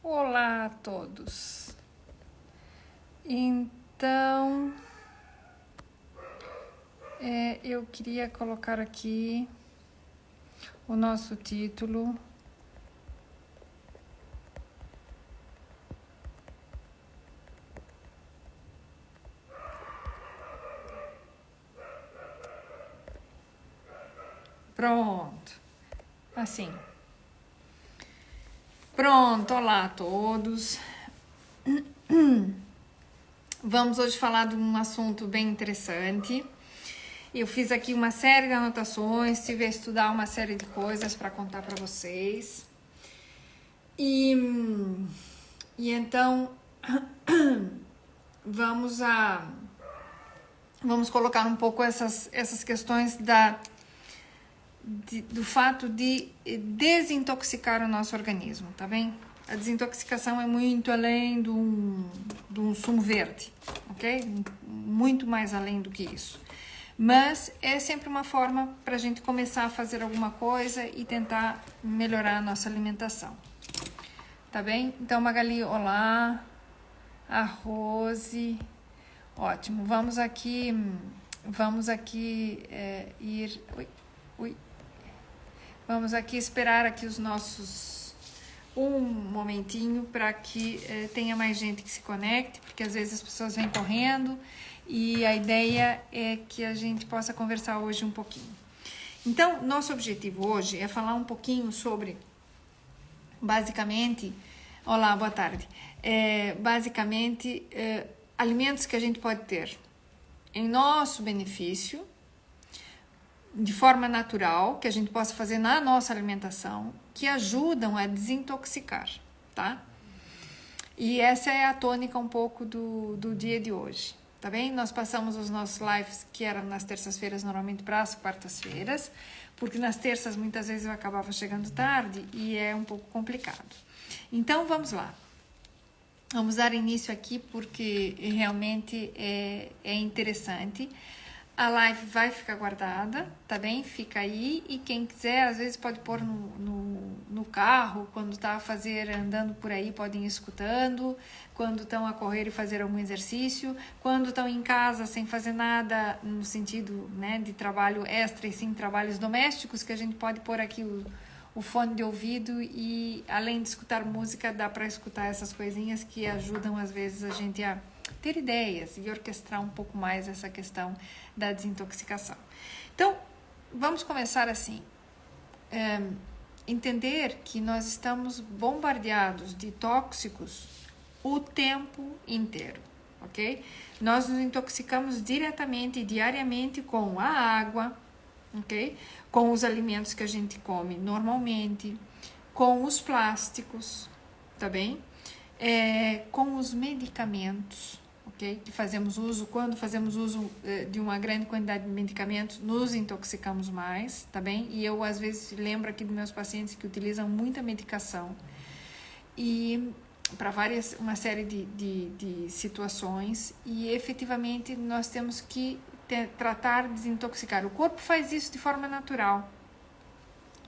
Olá a todos. Então, eu queria colocar aqui o nosso título. Pronto. Assim. Pronto, olá a todos. Vamos hoje falar de um assunto bem interessante. Eu fiz aqui uma série de anotações, tive a estudar uma série de coisas para contar para vocês. E então vamos colocar um pouco essas questões do fato de desintoxicar o nosso organismo, tá bem? A desintoxicação é muito além de um sumo verde, ok? Muito mais além do que isso. Mas é sempre uma forma para a gente começar a fazer alguma coisa e tentar melhorar a nossa alimentação. Tá bem? Então, Magali, olá. A Rose. Ótimo. Vamos aqui ir... Ui. Vamos aqui esperar aqui os nossos... um momentinho para que tenha mais gente que se conecte, porque às vezes as pessoas vêm correndo e a ideia é que a gente possa conversar hoje um pouquinho. Então, nosso objetivo hoje é falar um pouquinho sobre, basicamente, olá, boa tarde, alimentos que a gente pode ter em nosso benefício, de forma natural, que a gente possa fazer na nossa alimentação, que ajudam a desintoxicar, tá? E essa é a tônica um pouco do dia de hoje, tá bem? Nós passamos os nossos lives, que eram nas terças-feiras, normalmente para as quartas-feiras, porque nas terças muitas vezes eu acabava chegando tarde e é um pouco complicado. Então, vamos lá. Vamos dar início aqui porque realmente é interessante. A live vai ficar guardada, tá bem? Fica aí e quem quiser, às vezes pode pôr no carro, quando tá andando por aí, podem ir escutando, quando estão a correr e fazer algum exercício, quando estão em casa sem fazer nada, no sentido, né, de trabalho extra e sim trabalhos domésticos, que a gente pode pôr aqui o fone de ouvido e além de escutar música, dá para escutar essas coisinhas que ajudam às vezes a gente a ter ideias e orquestrar um pouco mais essa questão da desintoxicação. Então, vamos começar assim. Entender que nós estamos bombardeados de tóxicos o tempo inteiro, ok? Nós nos intoxicamos diretamente e diariamente com a água, ok? Com os alimentos que a gente come normalmente, com os plásticos, tá bem? Com os medicamentos, ok? Que fazemos uso, quando fazemos uso de uma grande quantidade de medicamentos, nos intoxicamos mais, tá bem? E eu, às vezes, lembro aqui dos meus pacientes que utilizam muita medicação e para uma série de situações e, efetivamente, nós temos que tratar de desintoxicar. O corpo faz isso de forma natural.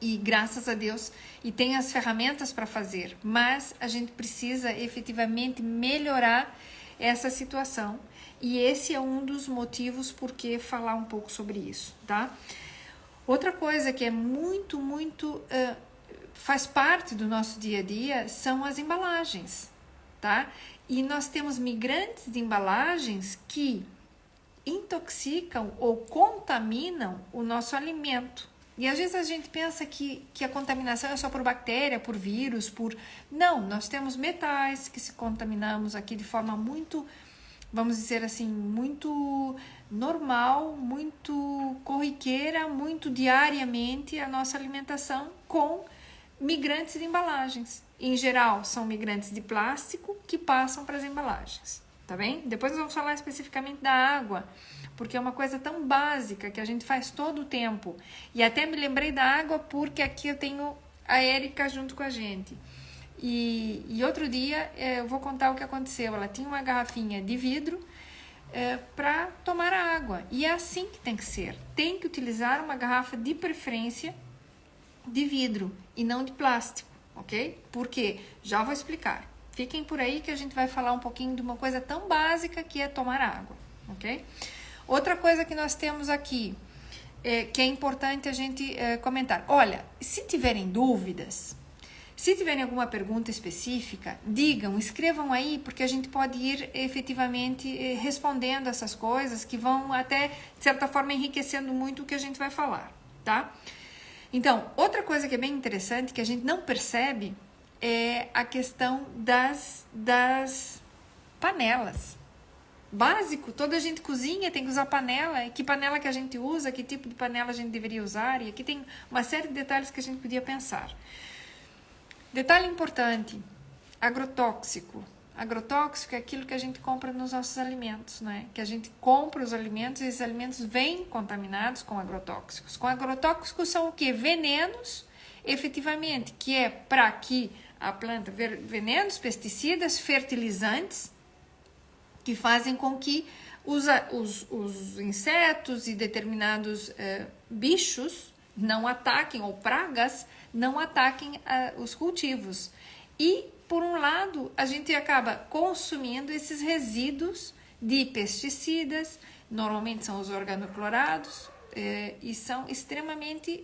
E graças a Deus, e tem as ferramentas para fazer, mas a gente precisa efetivamente melhorar essa situação. E esse é um dos motivos por que falar um pouco sobre isso, tá? Outra coisa que é muito, faz parte do nosso dia a dia são as embalagens, tá? E nós temos migrantes de embalagens que intoxicam ou contaminam o nosso alimento. E às vezes a gente pensa que a contaminação é só por bactéria, por vírus, Não, nós temos metais que se contaminamos aqui de forma muito, vamos dizer assim, muito normal, muito corriqueira, muito diariamente a nossa alimentação com migrantes de embalagens. Em geral, são migrantes de plástico que passam para as embalagens, tá bem? Depois nós vamos falar especificamente da água, porque é uma coisa tão básica que a gente faz todo o tempo. E até me lembrei da água porque aqui eu tenho a Érica junto com a gente. E outro dia eu vou contar o que aconteceu. Ela tinha uma garrafinha de vidro para tomar a água. E é assim que tem que ser. Tem que utilizar uma garrafa de preferência de vidro e não de plástico, ok? Porque já vou explicar. Fiquem por aí que a gente vai falar um pouquinho de uma coisa tão básica que é tomar água, ok? Outra coisa que nós temos aqui, que é importante a gente comentar. Olha, se tiverem dúvidas, se tiverem alguma pergunta específica, digam, escrevam aí, porque a gente pode ir efetivamente respondendo essas coisas que vão até, de certa forma, enriquecendo muito o que a gente vai falar, tá? Então, outra coisa que é bem interessante, que a gente não percebe, é a questão das panelas. Básico, toda a gente cozinha, tem que usar panela. Que panela que a gente usa, que tipo de panela a gente deveria usar. E aqui tem uma série de detalhes que a gente podia pensar. Detalhe importante, agrotóxico. Agrotóxico é aquilo que a gente compra nos nossos alimentos, né? Que a gente compra os alimentos e esses alimentos vêm contaminados com agrotóxicos. Com agrotóxicos são o quê? Venenos, efetivamente, que é para que a planta, venenos, pesticidas, fertilizantes, que fazem com que os insetos e determinados bichos não ataquem, ou pragas, não ataquem os cultivos. E, por um lado, a gente acaba consumindo esses resíduos de pesticidas, normalmente são os organoclorados, e são extremamente,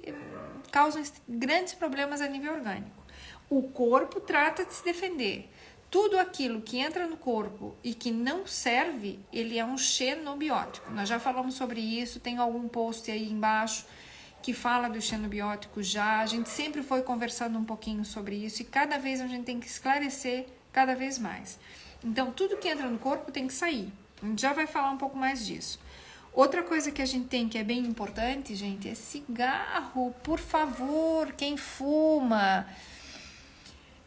causam grandes problemas a nível orgânico. O corpo trata de se defender. Tudo aquilo que entra no corpo e que não serve, ele é um xenobiótico. Nós já falamos sobre isso, tem algum post aí embaixo que fala do xenobiótico já. A gente sempre foi conversando um pouquinho sobre isso e cada vez a gente tem que esclarecer cada vez mais. Então, tudo que entra no corpo tem que sair. A gente já vai falar um pouco mais disso. Outra coisa que a gente tem que é bem importante, gente, é cigarro. Por favor, quem fuma...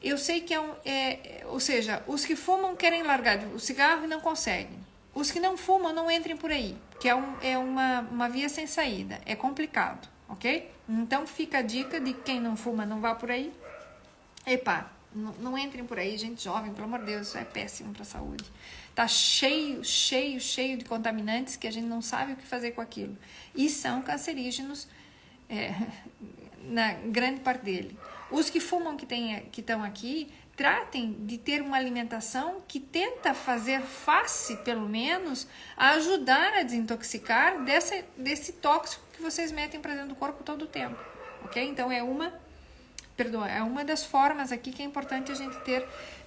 Eu sei que ou seja, os que fumam querem largar o cigarro e não conseguem. Os que não fumam, não entrem por aí, que é uma via sem saída, é complicado, ok? Então fica a dica de quem não fuma, não vá por aí. Epa, não entrem por aí, gente jovem, pelo amor de Deus, isso é péssimo para a saúde. Tá cheio de contaminantes que a gente não sabe o que fazer com aquilo. E são cancerígenos, na grande parte dele. Os que fumam que estão aqui, tratem de ter uma alimentação que tenta fazer face, pelo menos, a ajudar a desintoxicar desse tóxico que vocês metem para dentro do corpo todo o tempo, ok? Então é uma das formas aqui que é importante a gente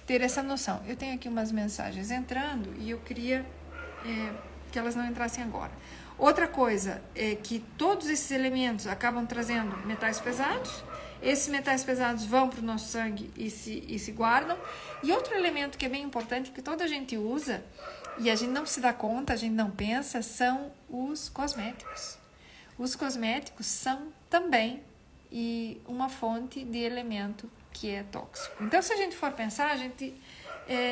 ter essa noção. Eu tenho aqui umas mensagens entrando e eu queria que elas não entrassem agora. Outra coisa é que todos esses elementos acabam trazendo metais pesados. Esses metais pesados vão para o nosso sangue e se guardam. E outro elemento que é bem importante, que toda a gente usa, e a gente não se dá conta, a gente não pensa, são os cosméticos. Os cosméticos são também uma fonte de elemento que é tóxico. Então, se a gente for pensar, a gente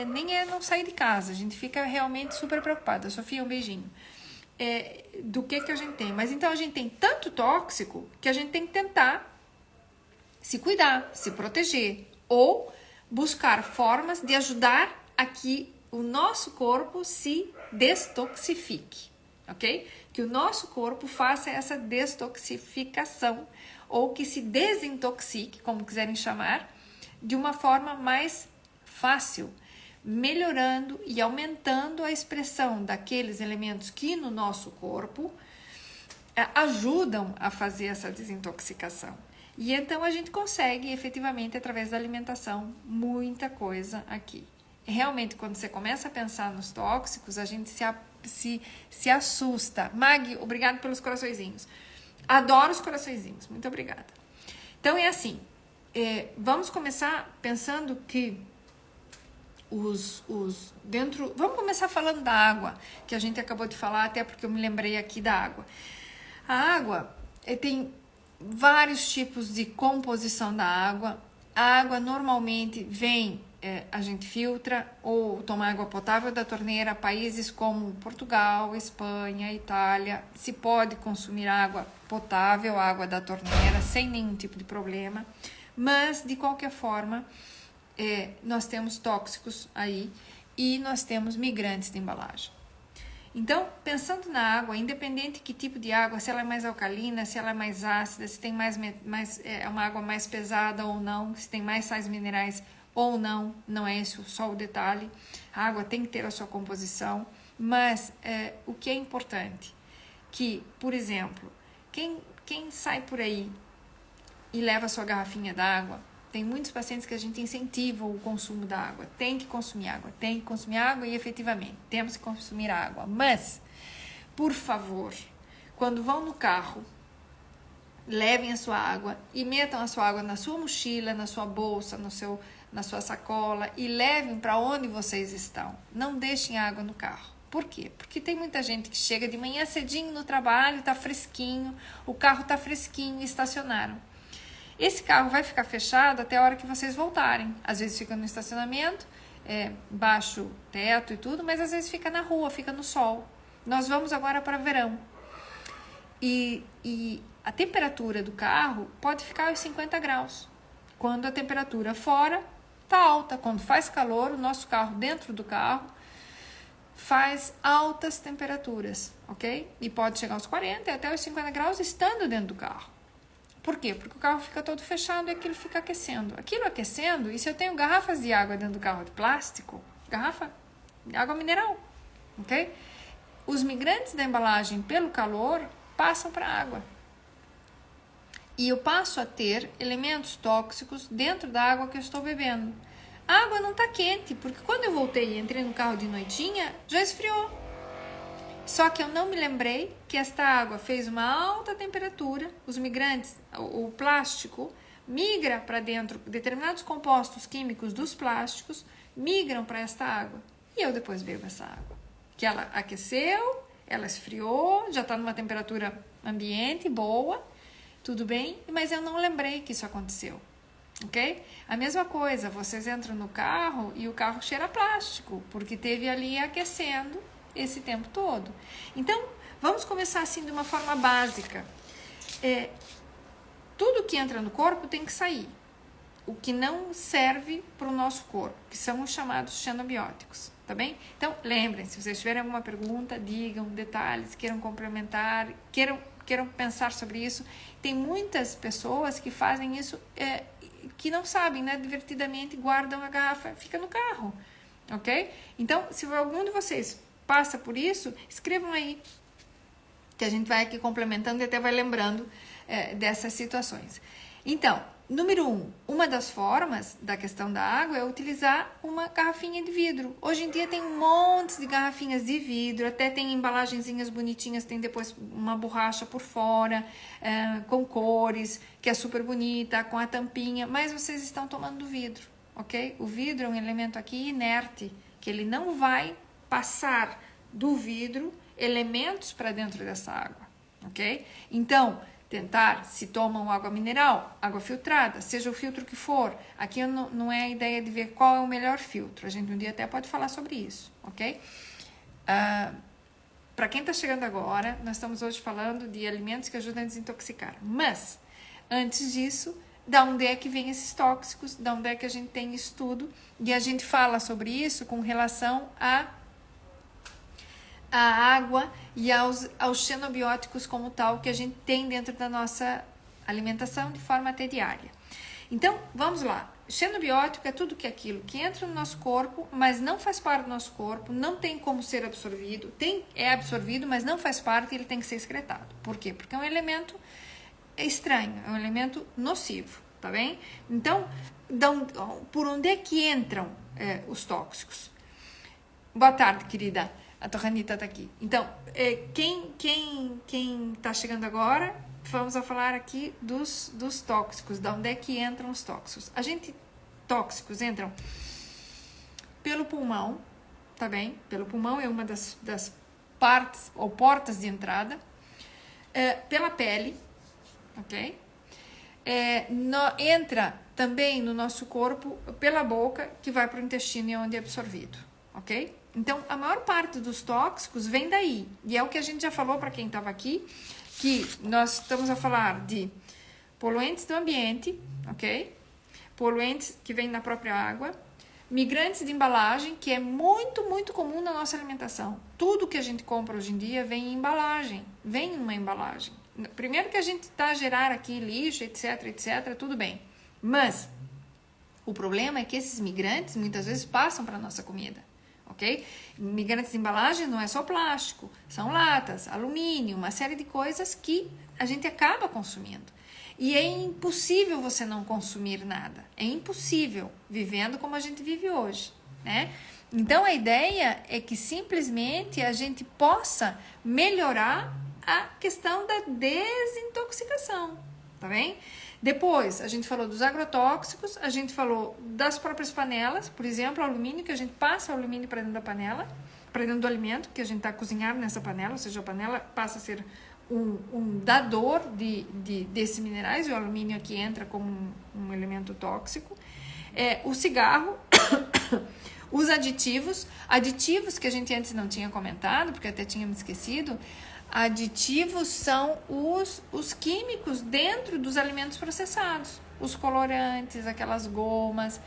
nem não sair de casa, a gente fica realmente super preocupada. Sofia, um beijinho. Do que a gente tem. Mas então a gente tem tanto tóxico que a gente tem que tentar se cuidar, se proteger ou buscar formas de ajudar a que o nosso corpo se destoxifique, ok? Que o nosso corpo faça essa destoxificação ou que se desintoxique, como quiserem chamar, de uma forma mais fácil, melhorando e aumentando a expressão daqueles elementos que no nosso corpo ajudam a fazer essa desintoxicação. E então a gente consegue efetivamente, através da alimentação, muita coisa aqui. Realmente, quando você começa a pensar nos tóxicos, a gente se assusta. Mag, obrigado pelos coraçõezinhos. Adoro os coraçõezinhos, muito obrigada. Então é assim, vamos começar pensando que vamos começar falando da água, que a gente acabou de falar, até porque eu me lembrei aqui da água. A água tem vários tipos de composição da água. A água normalmente vem, a gente filtra ou toma água potável da torneira. Países como Portugal, Espanha, Itália, se pode consumir água potável, água da torneira, sem nenhum tipo de problema. Mas, de qualquer forma, nós temos tóxicos aí e nós temos migrantes de embalagem. Então, pensando na água, independente que tipo de água, se ela é mais alcalina, se ela é mais ácida, se tem é uma água mais pesada ou não, se tem mais sais minerais ou não, não é esse só o detalhe. A água tem que ter a sua composição, mas o que é importante, que, por exemplo, quem sai por aí e leva a sua garrafinha d'água, tem muitos pacientes que a gente incentiva o consumo da água. Tem que consumir água e efetivamente temos que consumir água. Mas, por favor, quando vão no carro, levem a sua água e metam a sua água na sua mochila, na sua bolsa, na sua sacola e levem para onde vocês estão. Não deixem água no carro. Por quê? Porque tem muita gente que chega de manhã cedinho no trabalho, tá fresquinho, o carro tá fresquinho e estacionaram. Esse carro vai ficar fechado até a hora que vocês voltarem. Às vezes fica no estacionamento, baixo teto e tudo, mas às vezes fica na rua, fica no sol. Nós vamos agora para verão. E a temperatura do carro pode ficar aos 50 graus. Quando a temperatura fora está alta. Quando faz calor, o nosso carro dentro do carro faz altas temperaturas, ok? E pode chegar aos 40 e até aos 50 graus estando dentro do carro. Por quê? Porque o carro fica todo fechado e aquilo fica aquecendo. Aquilo aquecendo, e se eu tenho garrafas de água dentro do carro de plástico, garrafa de água mineral, ok? Os migrantes da embalagem, pelo calor, passam para a água. E eu passo a ter elementos tóxicos dentro da água que eu estou bebendo. A água não está quente, porque quando eu voltei e entrei no carro de noitinha, já esfriou. Só que eu não me lembrei que esta água fez uma alta temperatura, os migrantes, o plástico, migra para dentro, determinados compostos químicos dos plásticos migram para esta água. E eu depois bebo essa água. Que ela aqueceu, ela esfriou, já está numa temperatura ambiente boa, tudo bem, mas eu não lembrei que isso aconteceu. Ok? A mesma coisa, vocês entram no carro e o carro cheira a plástico, porque teve ali aquecendo esse tempo todo. Então, vamos começar assim de uma forma básica. Tudo que entra no corpo tem que sair. O que não serve para o nosso corpo, que são os chamados xenobióticos, tá bem? Então, lembrem, se vocês tiverem alguma pergunta, digam detalhes, queiram complementar, queiram pensar sobre isso. Tem muitas pessoas que fazem isso, que não sabem, né? Divertidamente guardam a garrafa, fica no carro, ok? Então, se algum de vocês passa por isso, escrevam aí, que a gente vai aqui complementando e até vai lembrando dessas situações. Então, número 1, uma das formas da questão da água é utilizar uma garrafinha de vidro. Hoje em dia tem um monte de garrafinhas de vidro, até tem embalagenzinhas bonitinhas, tem depois uma borracha por fora, com cores, que é super bonita, com a tampinha, mas vocês estão tomando do vidro, ok? O vidro é um elemento aqui inerte, que ele não vai passar do vidro elementos para dentro dessa água, ok? Então, tentar, se tomam água mineral, água filtrada, seja o filtro que for, aqui não é a ideia de ver qual é o melhor filtro, a gente um dia até pode falar sobre isso, ok? Para quem está chegando agora, nós estamos hoje falando de alimentos que ajudam a desintoxicar, mas, antes disso, da onde é que vem esses tóxicos, da onde é que a gente tem estudo, e a gente fala sobre isso com relação à água e aos xenobióticos como tal que a gente tem dentro da nossa alimentação de forma até diária. Então, vamos lá. Xenobiótico é tudo que é aquilo que entra no nosso corpo, mas não faz parte do nosso corpo, não tem como ser absorvido, é absorvido, mas não faz parte e ele tem que ser excretado. Por quê? Porque é um elemento estranho, é um elemento nocivo, tá bem? Então, por onde é que entram os tóxicos? Boa tarde, querida. A Torranita está aqui. Então, quem está chegando agora, vamos falar aqui dos tóxicos, de onde é que entram os tóxicos. Tóxicos entram pelo pulmão, tá bem? Pelo pulmão é uma das partes ou portas de entrada, pela pele, ok? Entra também no nosso corpo pela boca, que vai para o intestino e é onde é absorvido, ok? Então, a maior parte dos tóxicos vem daí. E é o que a gente já falou para quem estava aqui, que nós estamos a falar de poluentes do ambiente, ok? Poluentes que vêm na própria água, Migrantes de embalagem, que é muito, muito comum na nossa alimentação. Tudo que a gente compra hoje em dia vem em embalagem, vem em uma embalagem. Primeiro que a gente está a gerar aqui lixo, etc, etc, tudo bem. Mas o problema é que esses migrantes muitas vezes passam para a nossa comida, ok? Migrantes de embalagem não é só plástico, são latas, alumínio, uma série de coisas que a gente acaba consumindo. E é impossível você não consumir nada. É impossível, vivendo como a gente vive hoje, né? Então, a ideia é que simplesmente a gente possa melhorar a questão da desintoxicação, tá bem? Depois, a gente falou dos agrotóxicos, a gente falou das próprias panelas, por exemplo, alumínio, que a gente passa o alumínio para dentro da panela, para dentro do alimento que a gente está cozinhando nessa panela, ou seja, a panela passa a ser um dador desses minerais, e o alumínio aqui entra como um elemento tóxico. O cigarro, os aditivos que a gente antes não tinha comentado, porque até tinha me esquecido. Aditivos são os químicos dentro dos alimentos processados, os colorantes, aquelas gomas,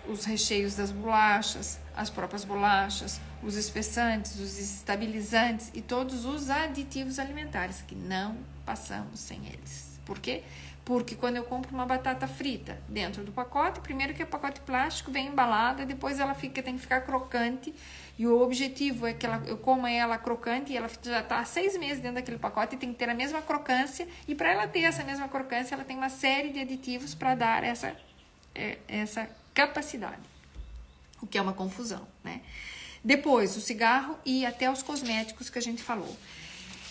os recheios das bolachas, as próprias bolachas, os espessantes, os estabilizantes e todos os aditivos alimentares, que não passamos sem eles. Por quê? Porque quando eu compro uma batata frita dentro do pacote, primeiro que é pacote plástico, vem embalada, depois ela tem que ficar crocante, e o objetivo é que eu coma ela crocante, e ela já está há 6 meses dentro daquele pacote e tem que ter a mesma crocância, e para ela ter essa mesma crocância, ela tem uma série de aditivos para dar essa capacidade, o que é uma confusão, né? Depois, o cigarro e até os cosméticos que a gente falou.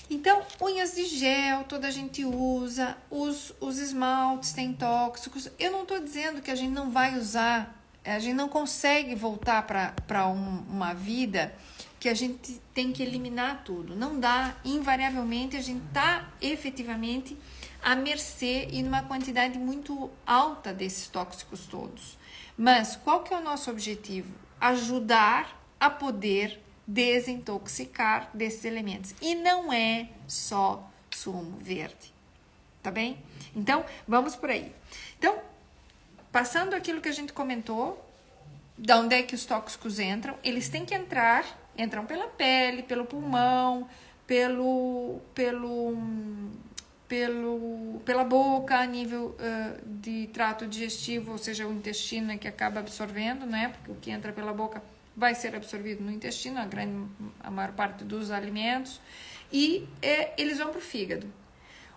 Então, unhas de gel, toda a gente usa, os esmaltes têm tóxicos. Eu não estou dizendo que a gente não vai usar, a gente não consegue voltar para uma vida que a gente tem que eliminar tudo. Não dá, invariavelmente, a gente está efetivamente à mercê e numa quantidade muito alta desses tóxicos todos. Mas qual que é o nosso objetivo? Ajudar a poder desintoxicar desses elementos. E não é só sumo verde, tá bem? Então, vamos por aí. Então, passando aquilo que a gente comentou, de onde é que os tóxicos entram, eles têm que entram pela pele, pelo pulmão, pela boca, a nível de trato digestivo, ou seja, o intestino é que acaba absorvendo, né? Porque o que entra pela boca vai ser absorvido no intestino, a maior parte dos alimentos, e eles vão para o fígado.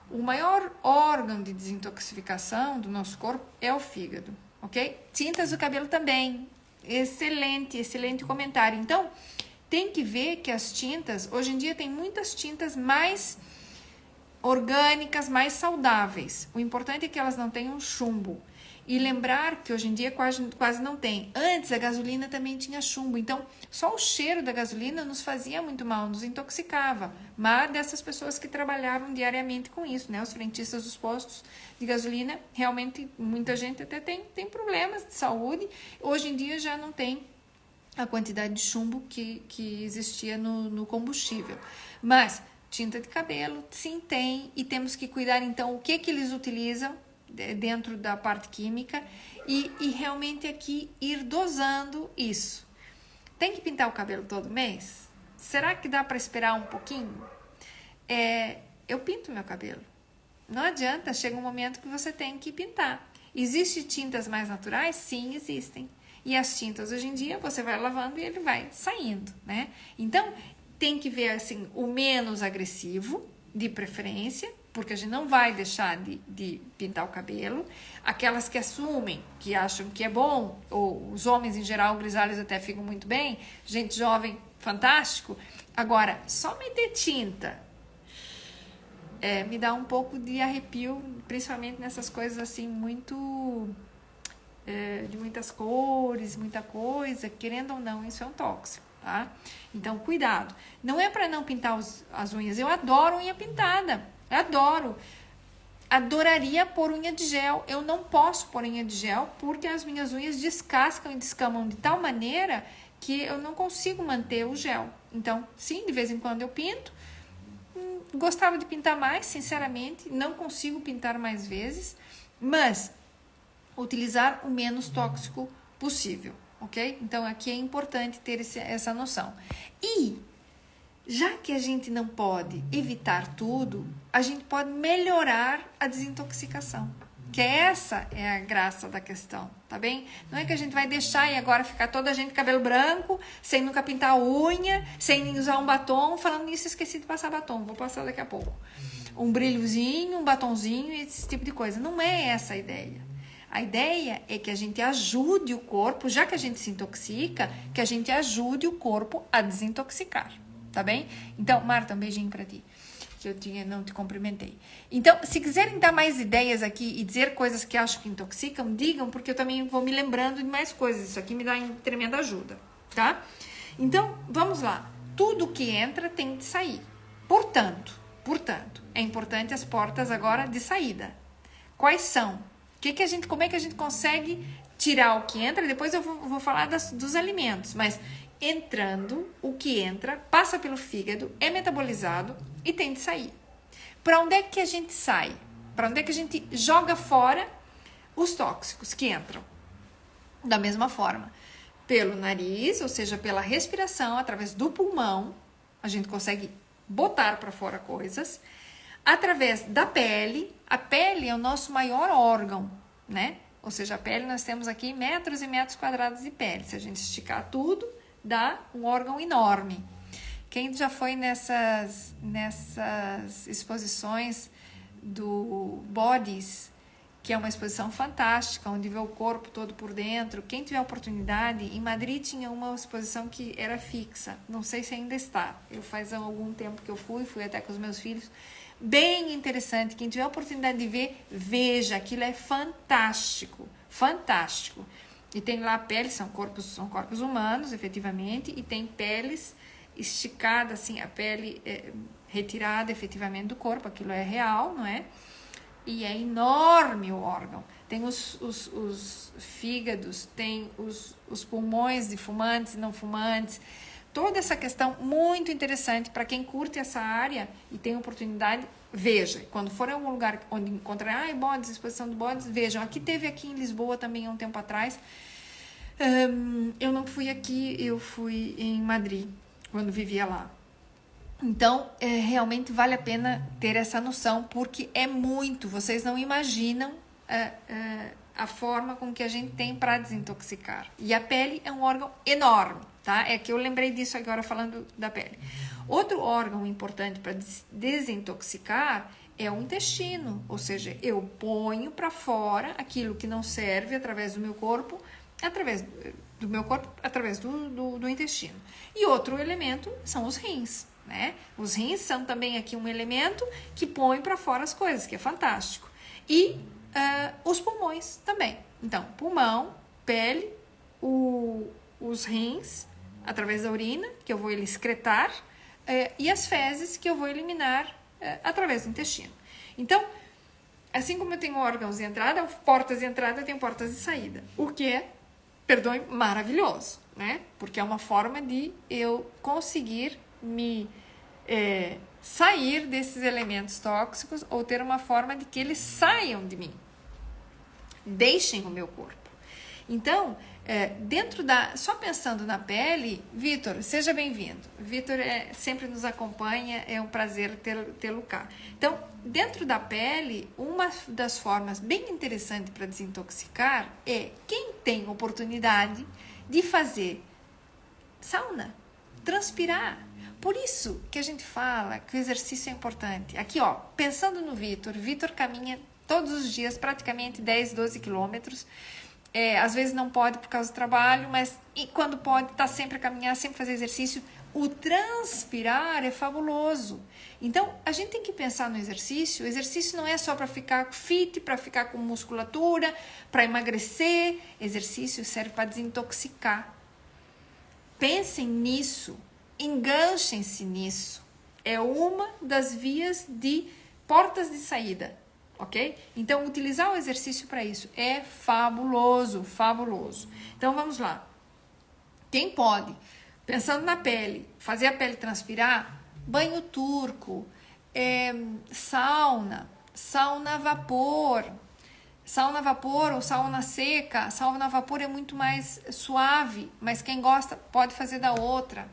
O maior órgão de desintoxicação do nosso corpo é o fígado, ok? Tintas do cabelo também. Excelente comentário. Então, tem que ver que as tintas, hoje em dia tem muitas tintas mais orgânicas, mais saudáveis. O importante é que elas não tenham chumbo. E lembrar que hoje em dia quase não tem. Antes a gasolina também tinha chumbo, então só o cheiro da gasolina nos fazia muito mal, nos intoxicava. Mas dessas pessoas que trabalhavam diariamente com isso, né? Os frentistas dos postos de gasolina, realmente muita gente até tem problemas de saúde. Hoje em dia já não tem a quantidade de chumbo que existia no combustível. Mas tinta de cabelo, sim, tem, e temos que cuidar então o que eles utilizam dentro da parte química e realmente aqui ir dosando isso. Tem que pintar o cabelo todo mês? Será que dá para esperar um pouquinho? Eu pinto meu cabelo. Não adianta, chega um momento que você tem que pintar. Existem tintas mais naturais? Sim, existem. E as tintas hoje em dia você vai lavando e ele vai saindo, né? Então tem que ver assim o menos agressivo, de preferência, porque a gente não vai deixar de pintar o cabelo. Aquelas que assumem, que acham que é bom, ou os homens em geral, grisalhos até ficam muito bem, gente jovem, fantástico. Agora, só meter tinta me dá um pouco de arrepio, principalmente nessas coisas assim, muito de muitas cores, muita coisa, querendo ou não, isso é um tóxico. Tá? Então, cuidado. Não é para não pintar as unhas. Eu adoro unha pintada. Adoro. Adoraria pôr unha de gel. Eu não posso pôr unha de gel porque as minhas unhas descascam e descamam de tal maneira que eu não consigo manter o gel. Então, sim, de vez em quando eu pinto. Gostava de pintar mais, sinceramente. Não consigo pintar mais vezes. Mas utilizar o menos tóxico possível, ok? Então, aqui é importante ter essa noção. E, já que a gente não pode evitar tudo, a gente pode melhorar a desintoxicação. Que essa é a graça da questão, tá bem? Não é que a gente vai deixar e agora ficar toda a gente cabelo branco, sem nunca pintar a unha, sem usar um batom. Falando nisso, esqueci de passar batom, vou passar daqui a pouco. Um brilhozinho, um batonzinho, esse tipo de coisa. Não é essa a ideia. A ideia é que a gente ajude o corpo, já que a gente se intoxica, que a gente ajude o corpo a desintoxicar, tá bem? Então, Marta, um beijinho pra ti, que eu não te cumprimentei. Então, se quiserem dar mais ideias aqui e dizer coisas que acham que intoxicam, digam, porque eu também vou me lembrando de mais coisas. Isso aqui me dá tremenda ajuda, tá? Então, vamos lá. Tudo que entra tem de sair. Portanto, é importante as portas agora de saída. Quais são? Como é que a gente consegue tirar o que entra? Depois eu vou falar dos alimentos, mas entrando, o que entra, passa pelo fígado, é metabolizado e tem de sair. Para onde é que a gente sai? Para onde é que a gente joga fora os tóxicos que entram? Da mesma forma, pelo nariz, ou seja, pela respiração, através do pulmão, a gente consegue botar para fora coisas. Através da pele, a pele é o nosso maior órgão, né? Ou seja, a pele, nós temos aqui metros e metros quadrados de pele. Se a gente esticar tudo, dá um órgão enorme. Quem já foi nessas exposições do Bodies, que é uma exposição fantástica, onde vê o corpo todo por dentro. Quem tiver oportunidade, em Madrid tinha uma exposição que era fixa. Não sei se ainda está. Eu faz algum tempo que eu fui até com os meus filhos. Bem interessante. Quem tiver oportunidade de ver, veja. Aquilo é fantástico. Fantástico. E tem lá peles, são corpos humanos, efetivamente, e tem peles esticadas, assim, a pele retirada efetivamente do corpo, aquilo é real, não é? E é enorme o órgão. Tem os fígados, tem os pulmões de fumantes e não fumantes. Toda essa questão muito interessante para quem curte essa área e tem oportunidade, veja. Quando for em algum lugar onde encontrar Bodies, exposição de Bodies, vejam. Teve aqui em Lisboa também há um tempo atrás. Eu não fui aqui, eu fui em Madrid, quando vivia lá. Então, realmente vale a pena ter essa noção, porque é muito, vocês não imaginam a forma com que a gente tem para desintoxicar. E a pele é um órgão enorme, tá? É que eu lembrei disso agora falando da pele. Outro órgão importante para desintoxicar é o intestino, ou seja, eu ponho para fora aquilo que não serve através do meu corpo, através do intestino. E outro elemento são os rins, né? Os rins são também aqui um elemento que põe para fora as coisas, que é fantástico. E os pulmões também. Então, pulmão, pele, os rins, através da urina, que eu vou excretar, e as fezes, que eu vou eliminar através do intestino. Então, assim como eu tenho órgãos de entrada, portas de entrada, eu tenho portas de saída. O que é, perdoe, maravilhoso, né? Porque é uma forma de eu conseguir me sair desses elementos tóxicos ou ter uma forma de que eles saiam de mim. Deixem o meu corpo. Então, só pensando na pele, Vitor, seja bem-vindo. Vitor sempre nos acompanha, é um prazer tê-lo cá. Então, dentro da pele, uma das formas bem interessantes para desintoxicar é quem tem oportunidade de fazer sauna, transpirar. Por isso que a gente fala que o exercício é importante. Aqui, ó, pensando no Vitor caminha todos os dias praticamente 10, 12 quilômetros. Às vezes não pode por causa do trabalho, mas quando pode, está sempre a caminhar, sempre fazer exercício. O transpirar é fabuloso. Então, a gente tem que pensar no exercício. O exercício não é só para ficar fit, para ficar com musculatura, para emagrecer. Exercício serve para desintoxicar. Pensem nisso, enganchem-se nisso. É uma das vias de portas de saída. Ok? Então, utilizar o exercício para isso é fabuloso, fabuloso. Então, vamos lá. Quem pode, pensando na pele, fazer a pele transpirar, banho turco, sauna a vapor, Sauna a vapor ou sauna seca. Sauna a vapor é muito mais suave, mas quem gosta pode fazer da outra.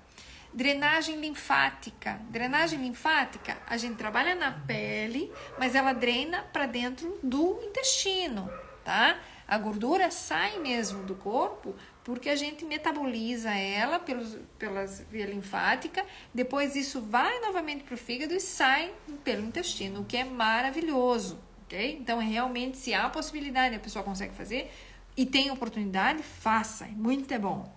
Drenagem linfática. Drenagem linfática, a gente trabalha na pele, mas ela drena para dentro do intestino, tá? A gordura sai mesmo do corpo porque a gente metaboliza ela pela via linfática, depois isso vai novamente para o fígado e sai pelo intestino, o que é maravilhoso, ok? Então, realmente, se há possibilidade, a pessoa consegue fazer e tem oportunidade, faça, muito é bom.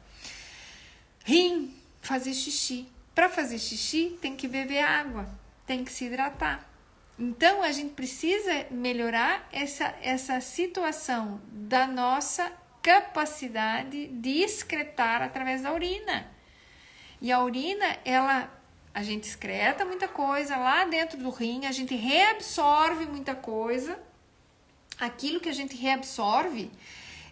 Rim, fazer xixi. Para fazer xixi, tem que beber água, tem que se hidratar. Então, a gente precisa melhorar essa situação da nossa capacidade de excretar através da urina. E a urina, a gente excreta muita coisa lá dentro do rim, a gente reabsorve muita coisa. Aquilo que a gente reabsorve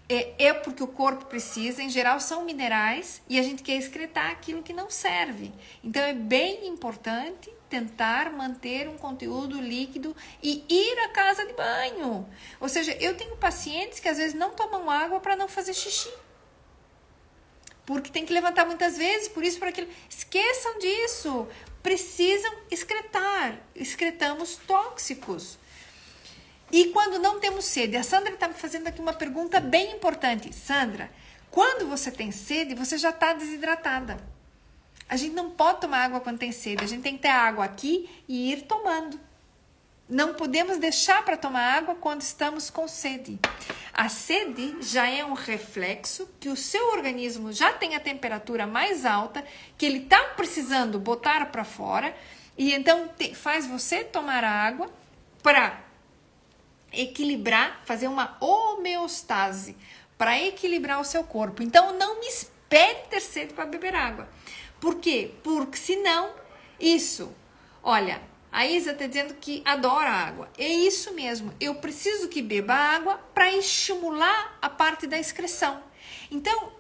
é porque o corpo precisa, em geral são minerais, e a gente quer excretar aquilo que não serve. Então é bem importante tentar manter um conteúdo líquido e ir à casa de banho. Ou seja, eu tenho pacientes que às vezes não tomam água para não fazer xixi. Porque tem que levantar muitas vezes, por isso, por aquilo. Esqueçam disso. Precisam excretar. Excretamos tóxicos. E quando não temos sede, a Sandra está me fazendo aqui uma pergunta bem importante. Sandra, quando você tem sede, você já está desidratada. A gente não pode tomar água quando tem sede, a gente tem que ter água aqui e ir tomando. Não podemos deixar para tomar água quando estamos com sede. A sede já é um reflexo que o seu organismo já tem a temperatura mais alta, que ele está precisando botar para fora, e então faz você tomar água para equilibrar, fazer uma homeostase, para equilibrar o seu corpo. Então, não me espere ter sede para beber água. Por quê? Porque senão, olha, a Isa está dizendo que adora água. É isso mesmo, eu preciso que beba água para estimular a parte da excreção. Então,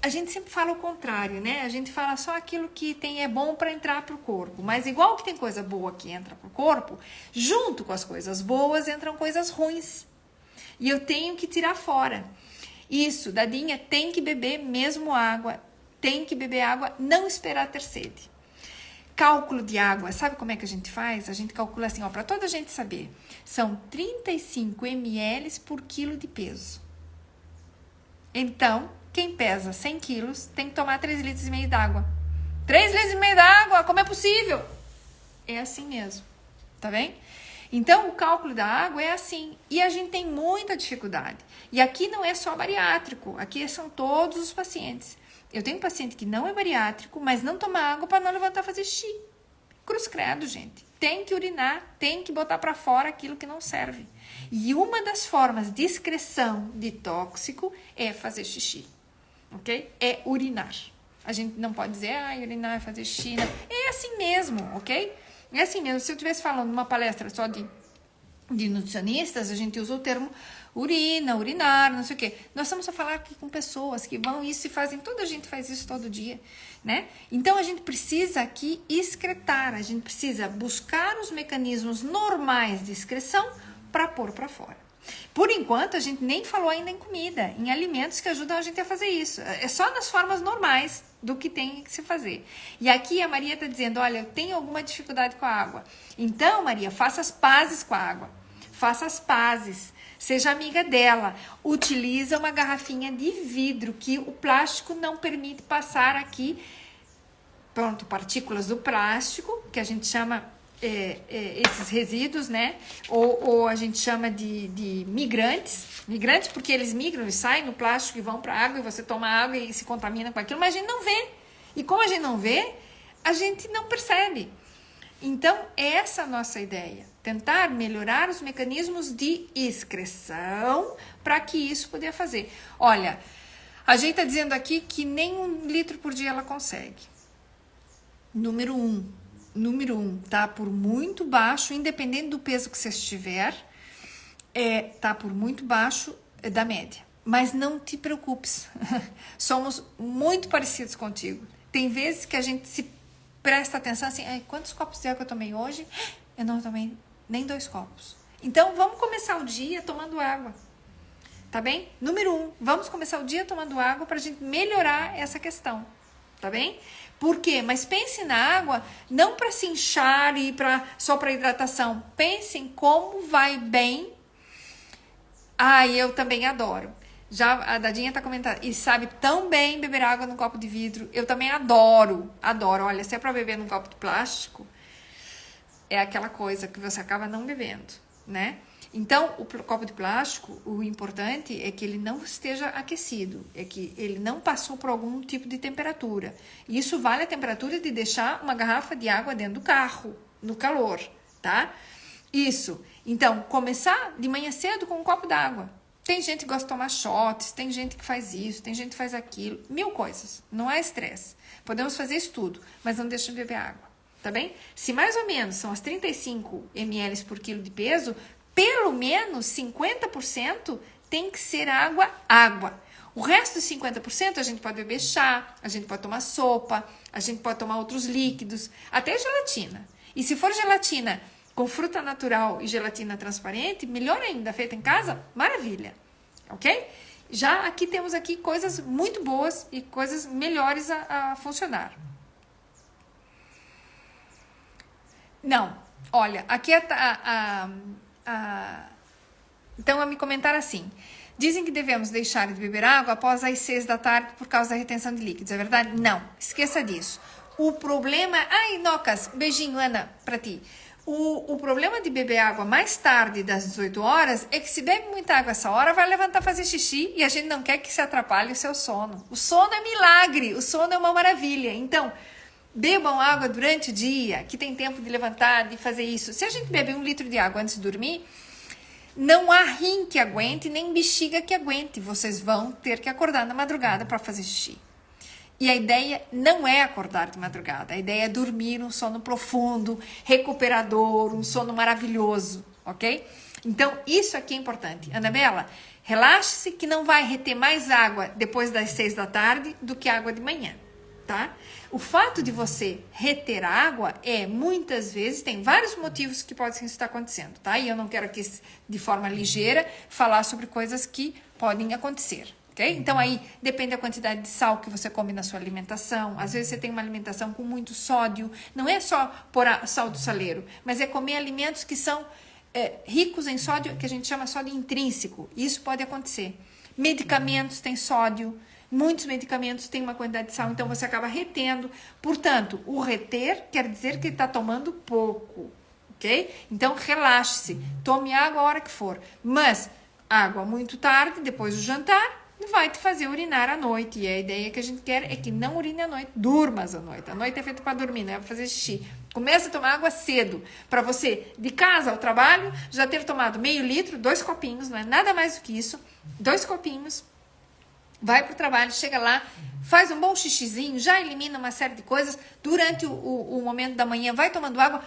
a gente sempre fala o contrário, né? A gente fala só aquilo que é bom para entrar para o corpo. Mas igual que tem coisa boa que entra para o corpo, junto com as coisas boas entram coisas ruins. E eu tenho que tirar fora. Isso, Dadinha, tem que beber mesmo água. Tem que beber água, não esperar ter sede. Cálculo de água, sabe como é que a gente faz? A gente calcula assim, para toda a gente saber. São 35 ml por quilo de peso. Então, quem pesa 100 quilos tem que tomar 3,5 litros d'água. 3,5 litros d'água, como é possível? É assim mesmo, tá bem? Então, o cálculo da água é assim. E a gente tem muita dificuldade. E aqui não é só bariátrico, aqui são todos os pacientes. Eu tenho um paciente que não é bariátrico, mas não toma água para não levantar e fazer xixi. Cruz credo, gente. Tem que urinar, tem que botar para fora aquilo que não serve. E uma das formas de excreção de tóxico é fazer xixi, ok? É urinar. A gente não pode dizer, urinar é fazer xixi. Não. É assim mesmo, ok? É assim mesmo. Se eu estivesse falando numa palestra só de nutricionistas, a gente usa o termo urina, urinar, não sei o quê. Nós estamos a falar aqui com pessoas que vão isso e fazem, toda a gente faz isso todo dia, né? Então, a gente precisa aqui excretar, a gente precisa buscar os mecanismos normais de excreção para pôr para fora. Por enquanto, a gente nem falou ainda em comida, em alimentos que ajudam a gente a fazer isso. É só nas formas normais do que tem que se fazer. E aqui a Maria está dizendo, olha, eu tenho alguma dificuldade com a água. Então, Maria, faça as pazes com a água. Faça as pazes. Seja amiga dela. Utiliza uma garrafinha de vidro que o plástico não permite passar aqui. Pronto, partículas do plástico, que a gente chama esses resíduos, né? Ou a gente chama de migrantes. Migrantes porque eles migram, eles saem no plástico e vão para a água e você toma água e se contamina com aquilo, mas a gente não vê. E como a gente não vê, a gente não percebe. Então, essa é a nossa ideia. Tentar melhorar os mecanismos de excreção para que isso poder fazer. Olha, a gente está dizendo aqui que nem 1 litro por dia ela consegue. Número 1, tá por muito baixo, independente do peso que você estiver, tá por muito baixo da média. Mas não te preocupes, somos muito parecidos contigo. Tem vezes que a gente se presta atenção assim, quantos copos de água eu tomei hoje? Eu não tomei nem 2 copos. Então, vamos começar o dia tomando água. tá bem? Número 1, vamos começar o dia tomando água pra gente melhorar essa questão, tá bem? Por quê? Mas pense na água não para se inchar e só para hidratação. Pense em como vai bem. Eu também adoro. Já a Dadinha tá comentando. E sabe tão bem beber água num copo de vidro. Eu também adoro. Olha, se é para beber num copo de plástico, é aquela coisa que você acaba não bebendo, né? Então, o copo de plástico, o importante é que ele não esteja aquecido, é que ele não passou por algum tipo de temperatura. E isso vale a temperatura de deixar uma garrafa de água dentro do carro, no calor, tá? Isso. Então, começar de manhã cedo com um copo d'água. Tem gente que gosta de tomar shots, tem gente que faz isso, tem gente que faz aquilo, 1000 coisas. Não é estresse. Podemos fazer isso tudo, mas não deixa de beber água, tá bem? Se mais ou menos são as 35 ml por quilo de peso, pelo menos 50% tem que ser água. O resto dos 50% a gente pode beber chá, a gente pode tomar sopa, a gente pode tomar outros líquidos, até gelatina. E se for gelatina com fruta natural e gelatina transparente, melhor ainda, feita em casa, maravilha, ok? Já aqui temos aqui coisas muito boas e coisas melhores a funcionar. Não, olha, aqui então, a me comentar assim: dizem que devemos deixar de beber água após as 6 da tarde por causa da retenção de líquidos. É verdade? Não, esqueça disso. O problema... Nocas, beijinho, Ana, pra ti. O problema de beber água mais tarde das 18 horas é que se bebe muita água essa hora, vai levantar fazer xixi e a gente não quer que se atrapalhe o seu sono. O sono é milagre, o sono é uma maravilha. Então, bebam água durante o dia, que tem tempo de levantar, de fazer isso. Se a gente beber 1 litro de água antes de dormir, não há rim que aguente, nem bexiga que aguente. Vocês vão ter que acordar na madrugada para fazer xixi. E a ideia não é acordar de madrugada. A ideia é dormir um sono profundo, recuperador, um sono maravilhoso, ok? Então, isso aqui é importante. Anabela, relaxe-se que não vai reter mais água depois das 6 da tarde do que água de manhã, tá? O fato de você reter água muitas vezes, tem vários motivos que podem estar acontecendo, tá? E eu não quero aqui, de forma ligeira, falar sobre coisas que podem acontecer, ok? Então, aí, depende da quantidade de sal que você come na sua alimentação. Às vezes, você tem uma alimentação com muito sódio. Não é só pôr sal do saleiro, mas é comer alimentos que são ricos em sódio, que a gente chama sódio intrínseco. Isso pode acontecer. Medicamentos têm sódio. Muitos medicamentos têm uma quantidade de sal, então você acaba retendo. Portanto, o reter quer dizer que está tomando pouco, ok? Então, relaxe-se. Tome água a hora que for. Mas, água muito tarde, depois do jantar, vai te fazer urinar à noite. E a ideia que a gente quer é que não urine à noite, durmas à noite. A noite é feita para dormir, não é para fazer xixi. Começa a tomar água cedo, para você, de casa ao trabalho, já ter tomado meio litro, 2 copinhos, não é nada mais do que isso, 2 copinhos, vai pro trabalho, chega lá, faz um bom xixizinho, já elimina uma série de coisas, durante o momento da manhã vai tomando água.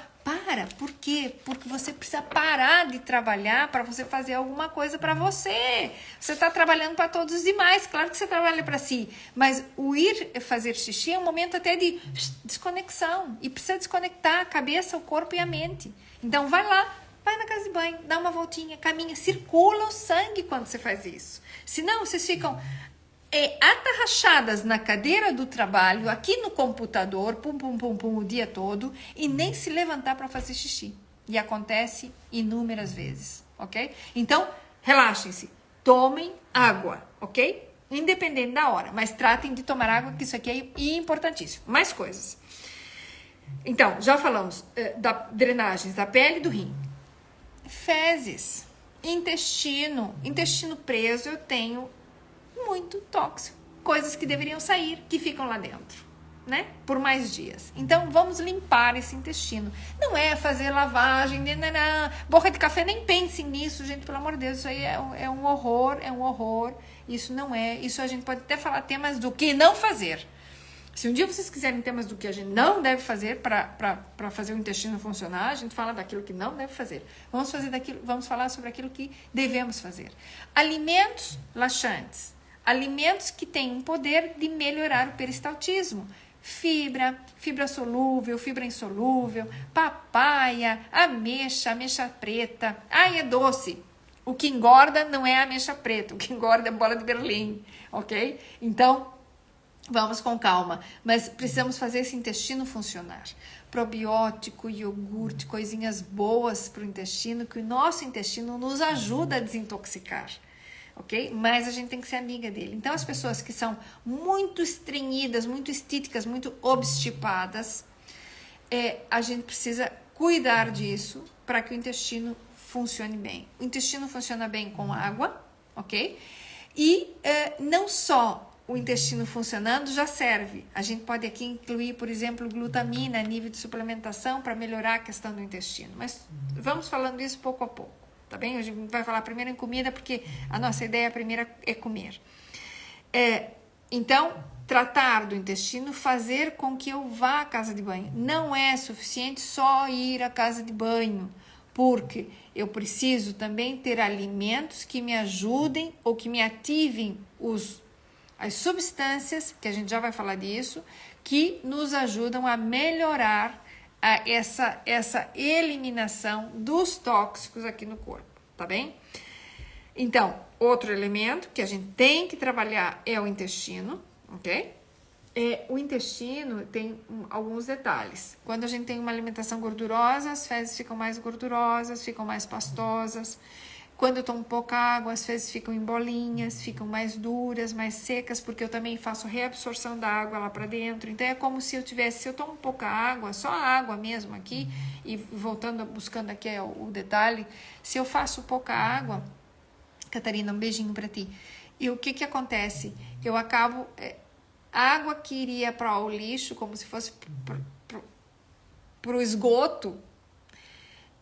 Por quê? Porque você precisa parar de trabalhar para você fazer alguma coisa para você. Você está trabalhando para todos os demais, claro que você trabalha para si, mas o ir fazer xixi é um momento até de desconexão, e precisa desconectar a cabeça, o corpo e a mente. Então vai lá, vai na casa de banho, dá uma voltinha, caminha, circula o sangue quando você faz isso. Senão vocês ficam atarrachadas na cadeira do trabalho, aqui no computador, pum, pum, pum, pum, o dia todo, e nem se levantar para fazer xixi. E acontece inúmeras vezes, ok? Então, relaxem-se, tomem água, ok? Independente da hora, mas tratem de tomar água, que isso aqui é importantíssimo. Mais coisas. Então, já falamos da drenagens da pele e do rim. Fezes, intestino preso, eu tenho muito tóxico, coisas que deveriam sair, que ficam lá dentro, né, por mais dias. Então, vamos limpar esse intestino. Não é fazer lavagem, boca de café, nem pensem nisso, gente, pelo amor de Deus, isso aí é um horror, isso não é, isso a gente pode até falar temas do que não fazer. Se um dia vocês quiserem temas do que a gente não deve fazer para fazer o intestino funcionar, a gente fala daquilo que não deve fazer. Vamos falar sobre aquilo que devemos fazer. Alimentos laxantes. Alimentos que têm um poder de melhorar o peristaltismo. Fibra solúvel, fibra insolúvel, papaya, ameixa preta. É doce. O que engorda não é a ameixa preta, o que engorda é a bola de Berlim, ok? Então, vamos com calma, mas precisamos fazer esse intestino funcionar. Probiótico, iogurte, coisinhas boas para o intestino, que o nosso intestino nos ajuda a desintoxicar, ok? Mas a gente tem que ser amiga dele. Então, as pessoas que são muito estrenhidas, muito estíticas, muito obstipadas, a gente precisa cuidar disso para que o intestino funcione bem. O intestino funciona bem com água, ok? E não só o intestino funcionando já serve. A gente pode aqui incluir, por exemplo, glutamina a nível de suplementação para melhorar a questão do intestino. Mas vamos falando isso pouco a pouco, tá bem? A gente vai falar primeiro em comida porque a nossa ideia primeira é comer. Então, tratar do intestino, fazer com que eu vá à casa de banho. Não é suficiente só ir à casa de banho, porque eu preciso também ter alimentos que me ajudem ou que me ativem as substâncias, que a gente já vai falar disso, que nos ajudam a melhorar essa eliminação dos tóxicos aqui no corpo, tá bem? Então, outro elemento que a gente tem que trabalhar é o intestino, ok? O intestino tem alguns detalhes. Quando a gente tem uma alimentação gordurosa, as fezes ficam mais gordurosas, ficam mais pastosas. Quando eu tomo pouca água, as fezes ficam em bolinhas, ficam mais duras, mais secas, porque eu também faço reabsorção da água lá para dentro. Então, é como se eu tomo pouca água, só a água mesmo aqui, e voltando, buscando aqui o detalhe, se eu faço pouca água, Catarina, um beijinho para ti, e o que acontece? Eu acabo, a água que iria para o lixo, como se fosse para o esgoto,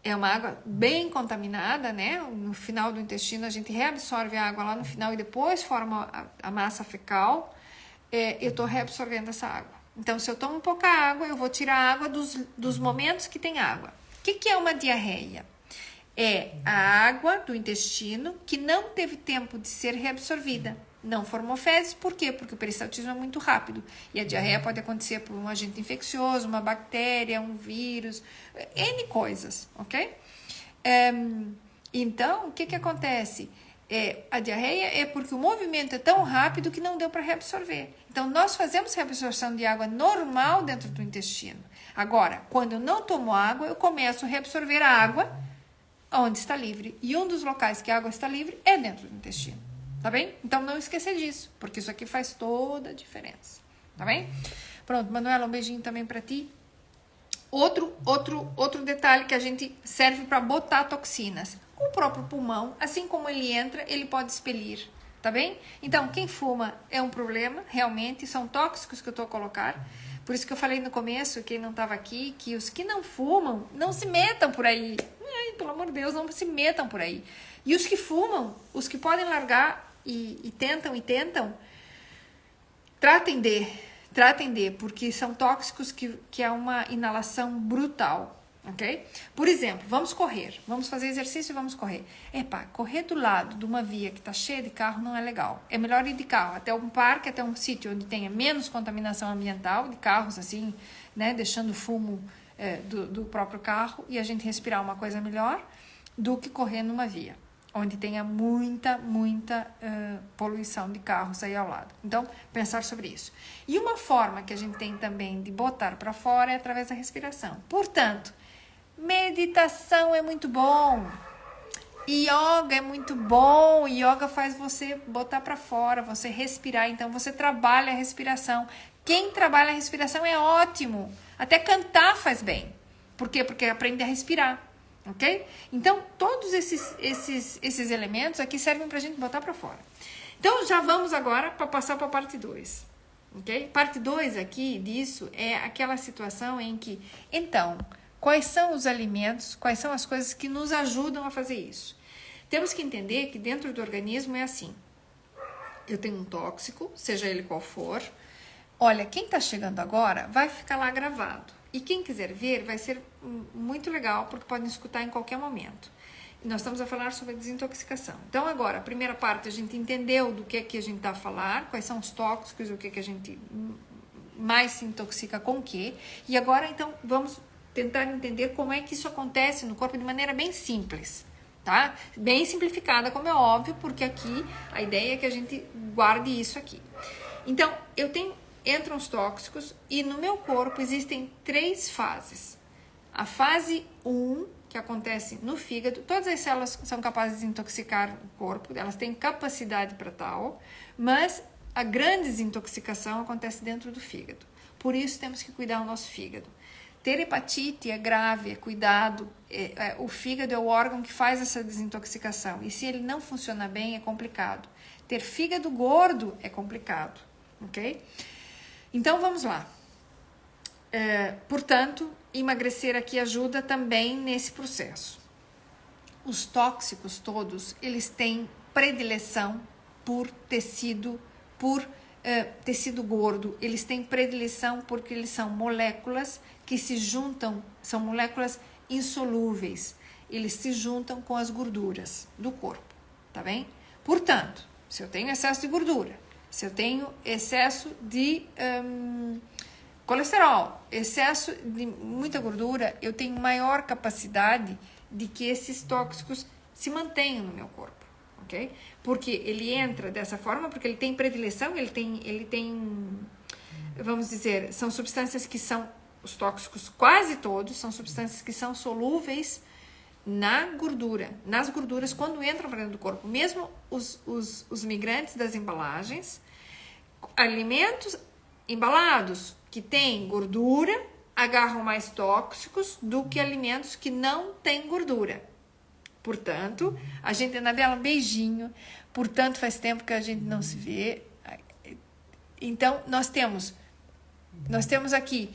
é uma água bem contaminada, né? No final do intestino a gente reabsorve a água lá no final e depois forma a massa fecal. Eu estou reabsorvendo essa água. Então, se eu tomo pouca água, eu vou tirar a água dos momentos que tem água. O que é uma diarreia? É a água do intestino que não teve tempo de ser reabsorvida. Não formou fezes, por quê? Porque o peristaltismo é muito rápido. E a diarreia pode acontecer por um agente infeccioso, uma bactéria, um vírus, N coisas, ok? Então, o que acontece? A diarreia é porque o movimento é tão rápido que não deu para reabsorver. Então, nós fazemos reabsorção de água normal dentro do intestino. Agora, quando eu não tomo água, eu começo a reabsorver a água onde está livre. E um dos locais que a água está livre é dentro do intestino. Tá bem? Então, não esquecer disso, porque isso aqui faz toda a diferença. Tá bem? Pronto, Manuela, um beijinho também pra ti. Outro detalhe que a gente serve para botar toxinas. O próprio pulmão, assim como ele entra, ele pode expelir. Tá bem? Então, quem fuma é um problema, realmente, são tóxicos que eu tô a colocar. Por isso que eu falei no começo, quem não estava aqui, que os que não fumam, não se metam por aí. Ai, pelo amor de Deus, não se metam por aí. E os que fumam, os que podem largar e tentam, tratem de, porque são tóxicos que é uma inalação brutal, ok? Por exemplo, vamos correr, vamos fazer exercício e vamos correr. Correr do lado de uma via que está cheia de carro não é legal. É melhor ir de carro até um parque, até um sítio onde tenha menos contaminação ambiental, de carros assim, né, deixando o fumo do próprio carro e a gente respirar uma coisa melhor do que correr numa via onde tenha muita poluição de carros aí ao lado. Então, pensar sobre isso. E uma forma que a gente tem também de botar para fora é através da respiração. Portanto, meditação é muito bom. Yoga é muito bom. Yoga faz você botar para fora, você respirar. Então, você trabalha a respiração. Quem trabalha a respiração é ótimo. Até cantar faz bem. Por quê? Porque aprende a respirar. Ok? Então, todos esses elementos aqui servem para a gente botar para fora. Então, já vamos agora para passar para a parte 2. Ok? Parte 2 aqui disso é aquela situação em que, então, quais são os alimentos, quais são as coisas que nos ajudam a fazer isso? Temos que entender que dentro do organismo é assim. Eu tenho um tóxico, seja ele qual for. Olha, quem está chegando agora vai ficar lá gravado. E quem quiser ver, vai ser muito legal, porque podem escutar em qualquer momento. Nós estamos a falar sobre a desintoxicação. Então, agora, a primeira parte, a gente entendeu do que a gente está a falar, quais são os tóxicos, o que a gente mais se intoxica com o quê. E agora, então, vamos tentar entender como é que isso acontece no corpo de maneira bem simples, tá? Bem simplificada, como é óbvio, porque aqui a ideia é que a gente guarde isso aqui. Então, entram os tóxicos e no meu corpo existem 3 fases. A fase 1, que acontece no fígado, todas as células são capazes de intoxicar o corpo, elas têm capacidade para tal, mas a grande desintoxicação acontece dentro do fígado. Por isso temos que cuidar do nosso fígado. Ter hepatite é grave, é cuidado. O fígado é o órgão que faz essa desintoxicação. E se ele não funciona bem, é complicado. Ter fígado gordo é complicado, ok? Então, vamos lá. Portanto, emagrecer aqui ajuda também nesse processo. Os tóxicos todos, eles têm predileção por tecido gordo. Eles têm predileção porque eles são moléculas que se juntam, são moléculas insolúveis. Eles se juntam com as gorduras do corpo, tá bem? Portanto, se eu tenho excesso de gordura, se eu tenho excesso de colesterol, excesso de muita gordura, eu tenho maior capacidade de que esses tóxicos se mantenham no meu corpo, ok? Porque ele entra dessa forma, porque ele tem predileção, ele tem, vamos dizer, são substâncias que são, os tóxicos quase todos, são substâncias que são solúveis nas gorduras, quando entram para dentro do corpo. Mesmo os migrantes das embalagens, alimentos embalados que têm gordura agarram mais tóxicos do que alimentos que não têm gordura. Portanto, a gente, Anabela, um beijinho. Portanto, faz tempo que a gente não se vê. Então, nós temos aqui,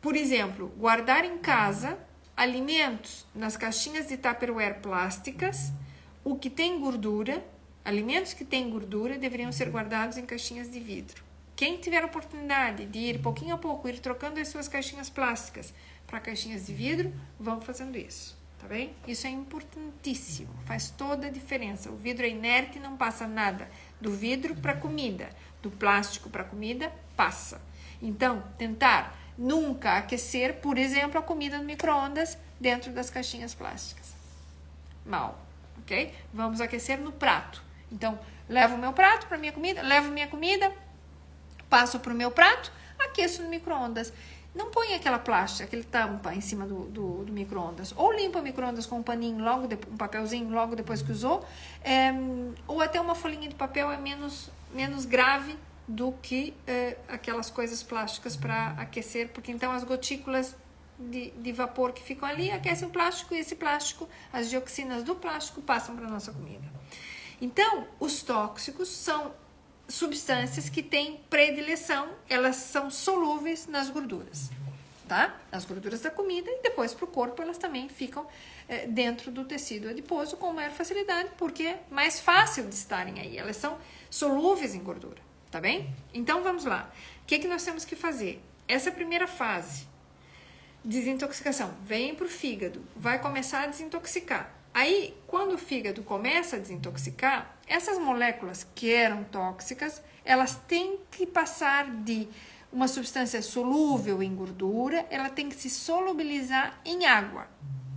por exemplo, guardar em casa alimentos nas caixinhas de Tupperware plásticas, o que tem gordura, alimentos que têm gordura deveriam ser guardados em caixinhas de vidro. Quem tiver oportunidade de ir pouquinho a pouco, ir trocando as suas caixinhas plásticas para caixinhas de vidro, vão fazendo isso, tá bem? Isso é importantíssimo, faz toda a diferença. O vidro é inerte, não passa nada. Do vidro para comida, do plástico para comida, passa. Então, tentar nunca aquecer, por exemplo, a comida no micro-ondas dentro das caixinhas plásticas. Mal, ok? Vamos aquecer no prato. Então, levo o meu prato para minha comida, passo para o meu prato, aqueço no micro-ondas. Não põe aquela plástica, aquele tampa em cima do micro-ondas. Ou limpa o micro-ondas com um paninho, um papelzinho logo depois que usou, ou até uma folhinha de papel é menos grave do que aquelas coisas plásticas para aquecer, porque então as gotículas de vapor que ficam ali aquecem o plástico, e esse plástico, as dioxinas do plástico passam para a nossa comida. Então, os tóxicos são substâncias que têm predileção, elas são solúveis nas gorduras, tá? Nas gorduras da comida, e depois para o corpo elas também ficam dentro do tecido adiposo com maior facilidade, porque é mais fácil de estarem aí, elas são solúveis em gordura, tá bem? Então vamos lá, o que nós temos que fazer? Essa primeira fase, desintoxicação, vem para o fígado, vai começar a desintoxicar. Aí, quando o fígado começa a desintoxicar, essas moléculas que eram tóxicas, elas têm que passar de uma substância solúvel em gordura, ela tem que se solubilizar em água.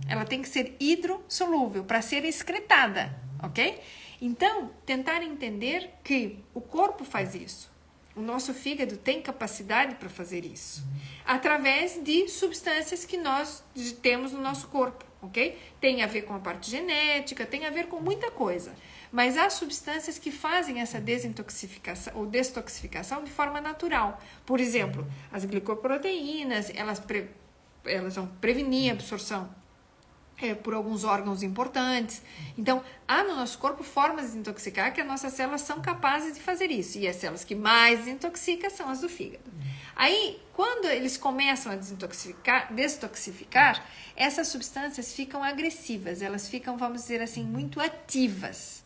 Ela tem que ser hidrossolúvel para ser excretada, ok? Então, tentar entender que o corpo faz isso. O nosso fígado tem capacidade para fazer isso, através de substâncias que nós temos no nosso corpo, ok? Tem a ver com a parte genética, tem a ver com muita coisa. Mas há substâncias que fazem essa desintoxicação ou destoxificação de forma natural. Por exemplo, as glicoproteínas, elas vão prevenir a absorção por alguns órgãos importantes. Então, há no nosso corpo formas de desintoxicar que as nossas células são capazes de fazer isso. E as células que mais desintoxicam são as do fígado. Aí, quando eles começam a destoxificar, essas substâncias ficam agressivas, elas ficam, vamos dizer assim, muito ativas.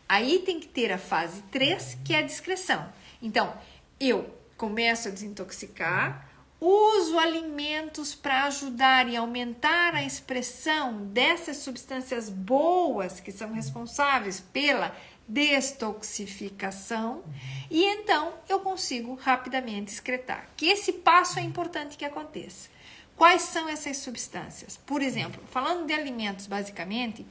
Aí tem que ter a fase 3, que é a discreção. Então, eu começo a desintoxicar, uso alimentos para ajudar e aumentar a expressão dessas substâncias boas que são responsáveis pela destoxificação, e então eu consigo rapidamente excretar. Que esse passo é importante que aconteça. Quais são essas substâncias? Por exemplo, falando de alimentos, basicamente,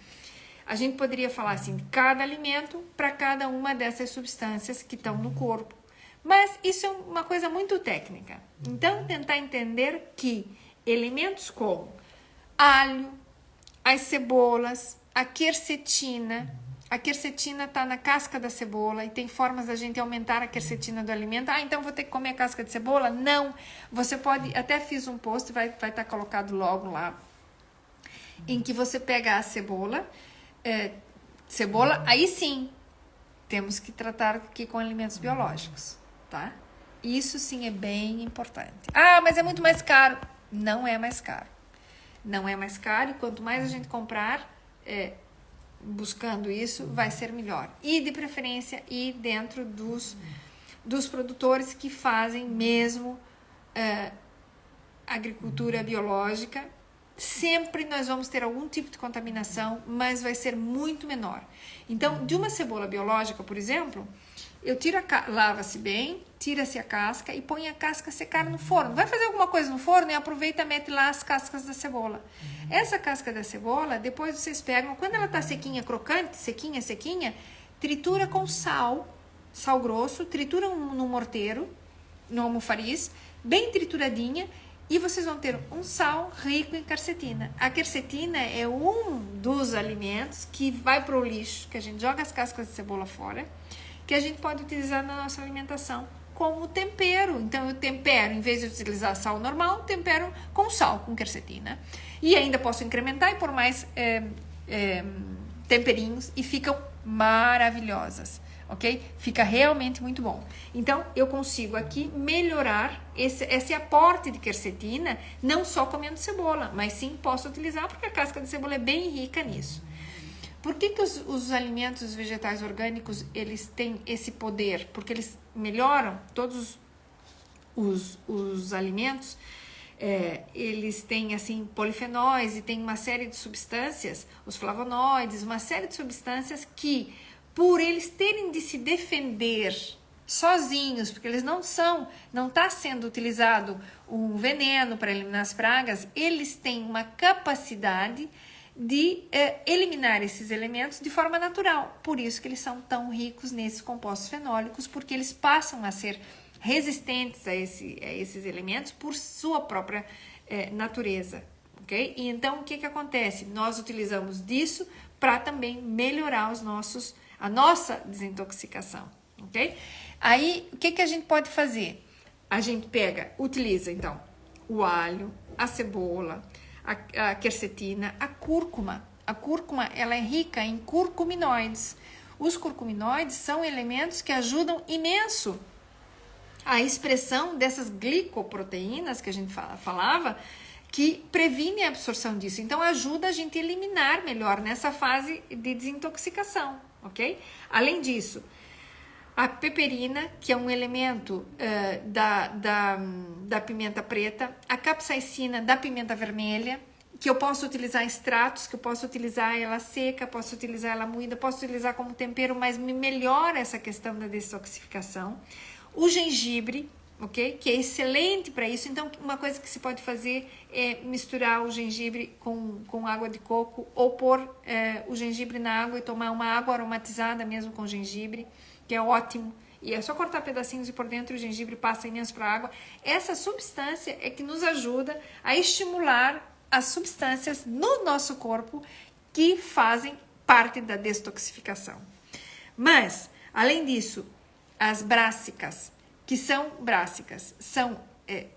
a gente poderia falar assim, de cada alimento para cada uma dessas substâncias que estão no corpo. Mas isso é uma coisa muito técnica. Então, tentar entender que elementos como alho, as cebolas, a quercetina está na casca da cebola e tem formas da gente aumentar a quercetina do alimento. Ah, então vou ter que comer a casca de cebola? Não. Você pode, até fiz um post, vai estar colocado logo lá, em que você pega a cebola, aí sim, temos que tratar aqui com alimentos biológicos, tá? Isso sim é bem importante. Ah, mas é muito mais caro. Não é mais caro. Não é mais caro e quanto mais a gente comprar, buscando isso, vai ser melhor. E de preferência, ir dentro dos produtores que fazem mesmo agricultura biológica. Sempre nós vamos ter algum tipo de contaminação, mas vai ser muito menor. Então, de uma cebola biológica, por exemplo, eu lava-se bem, tira-se a casca e põe a casca secar no forno. Vai fazer alguma coisa no forno e aproveita e mete lá as cascas da cebola. Essa casca da cebola, depois vocês pegam, quando ela tá sequinha, crocante, sequinha, tritura com sal grosso, tritura no morteiro, no almofariz, bem trituradinha, e vocês vão ter um sal rico em quercetina. A quercetina é um dos alimentos que vai para o lixo, que a gente joga as cascas de cebola fora, que a gente pode utilizar na nossa alimentação como tempero. Então, eu tempero, em vez de utilizar sal normal, tempero com sal, com quercetina. E ainda posso incrementar e pôr mais temperinhos e ficam maravilhosas, ok? Fica realmente muito bom. Então, eu consigo aqui melhorar esse aporte de quercetina, não só comendo cebola, mas sim posso utilizar, porque a casca de cebola é bem rica nisso. Por que os alimentos vegetais orgânicos, eles têm esse poder? Porque eles melhoram todos os alimentos, eles têm assim polifenóis e tem uma série de substâncias, os flavonoides, uma série de substâncias que, por eles terem de se defender sozinhos, porque eles não está sendo utilizado um veneno para eliminar as pragas, eles têm uma capacidade de eliminar esses elementos de forma natural. Por isso que eles são tão ricos nesses compostos fenólicos, porque eles passam a ser resistentes a esses elementos por sua própria natureza, ok? E então, o que acontece? Nós utilizamos disso para também melhorar a nossa desintoxicação, ok? Aí, o que a gente pode fazer? A gente utiliza, então, o alho, a cebola, a quercetina, a cúrcuma. A cúrcuma, ela é rica em curcuminoides. Os curcuminoides são elementos que ajudam imenso a expressão dessas glicoproteínas que a gente falava, que previne a absorção disso. Então, ajuda a gente a eliminar melhor nessa fase de desintoxicação, ok? Além disso, a peperina, que é um elemento da pimenta preta, a capsaicina da pimenta vermelha, que eu posso utilizar extratos, que eu posso utilizar ela seca, posso utilizar ela moída, posso utilizar como tempero, mas me melhora essa questão da detoxificação. O gengibre, ok? Que é excelente para isso. Então, uma coisa que se pode fazer é misturar o gengibre com água de coco ou pôr o gengibre na água e tomar uma água aromatizada mesmo com gengibre, que é ótimo. E é só cortar pedacinhos e por dentro o gengibre passa imenso para a água. Essa substância é que nos ajuda a estimular as substâncias no nosso corpo que fazem parte da detoxificação. Mas, além disso, as brássicas, que são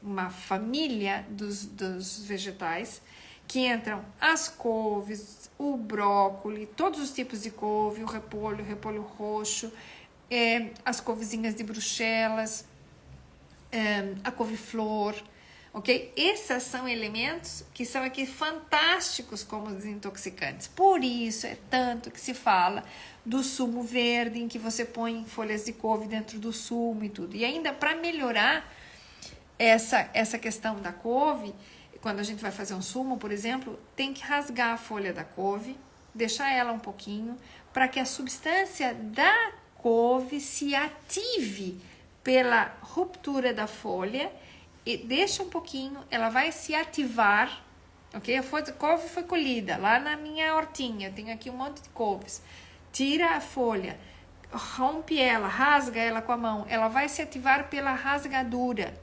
uma família dos vegetais, que entram as couves, o brócolis, todos os tipos de couve, o repolho roxo, as couvezinhas de Bruxelas, a couve-flor, ok? Esses são elementos que são aqui fantásticos como desintoxicantes. Por isso é tanto que se fala do sumo verde, em que você põe folhas de couve dentro do sumo e tudo. E ainda para melhorar essa questão da couve, quando a gente vai fazer um sumo, por exemplo, tem que rasgar a folha da couve, deixar ela um pouquinho, para que a substância da couve se ative pela ruptura da folha e deixa um pouquinho, ela vai se ativar, ok? A couve foi colhida lá na minha hortinha, eu tenho aqui um monte de couves. Tira a folha, rompe ela, rasga ela com a mão, ela vai se ativar pela rasgadura.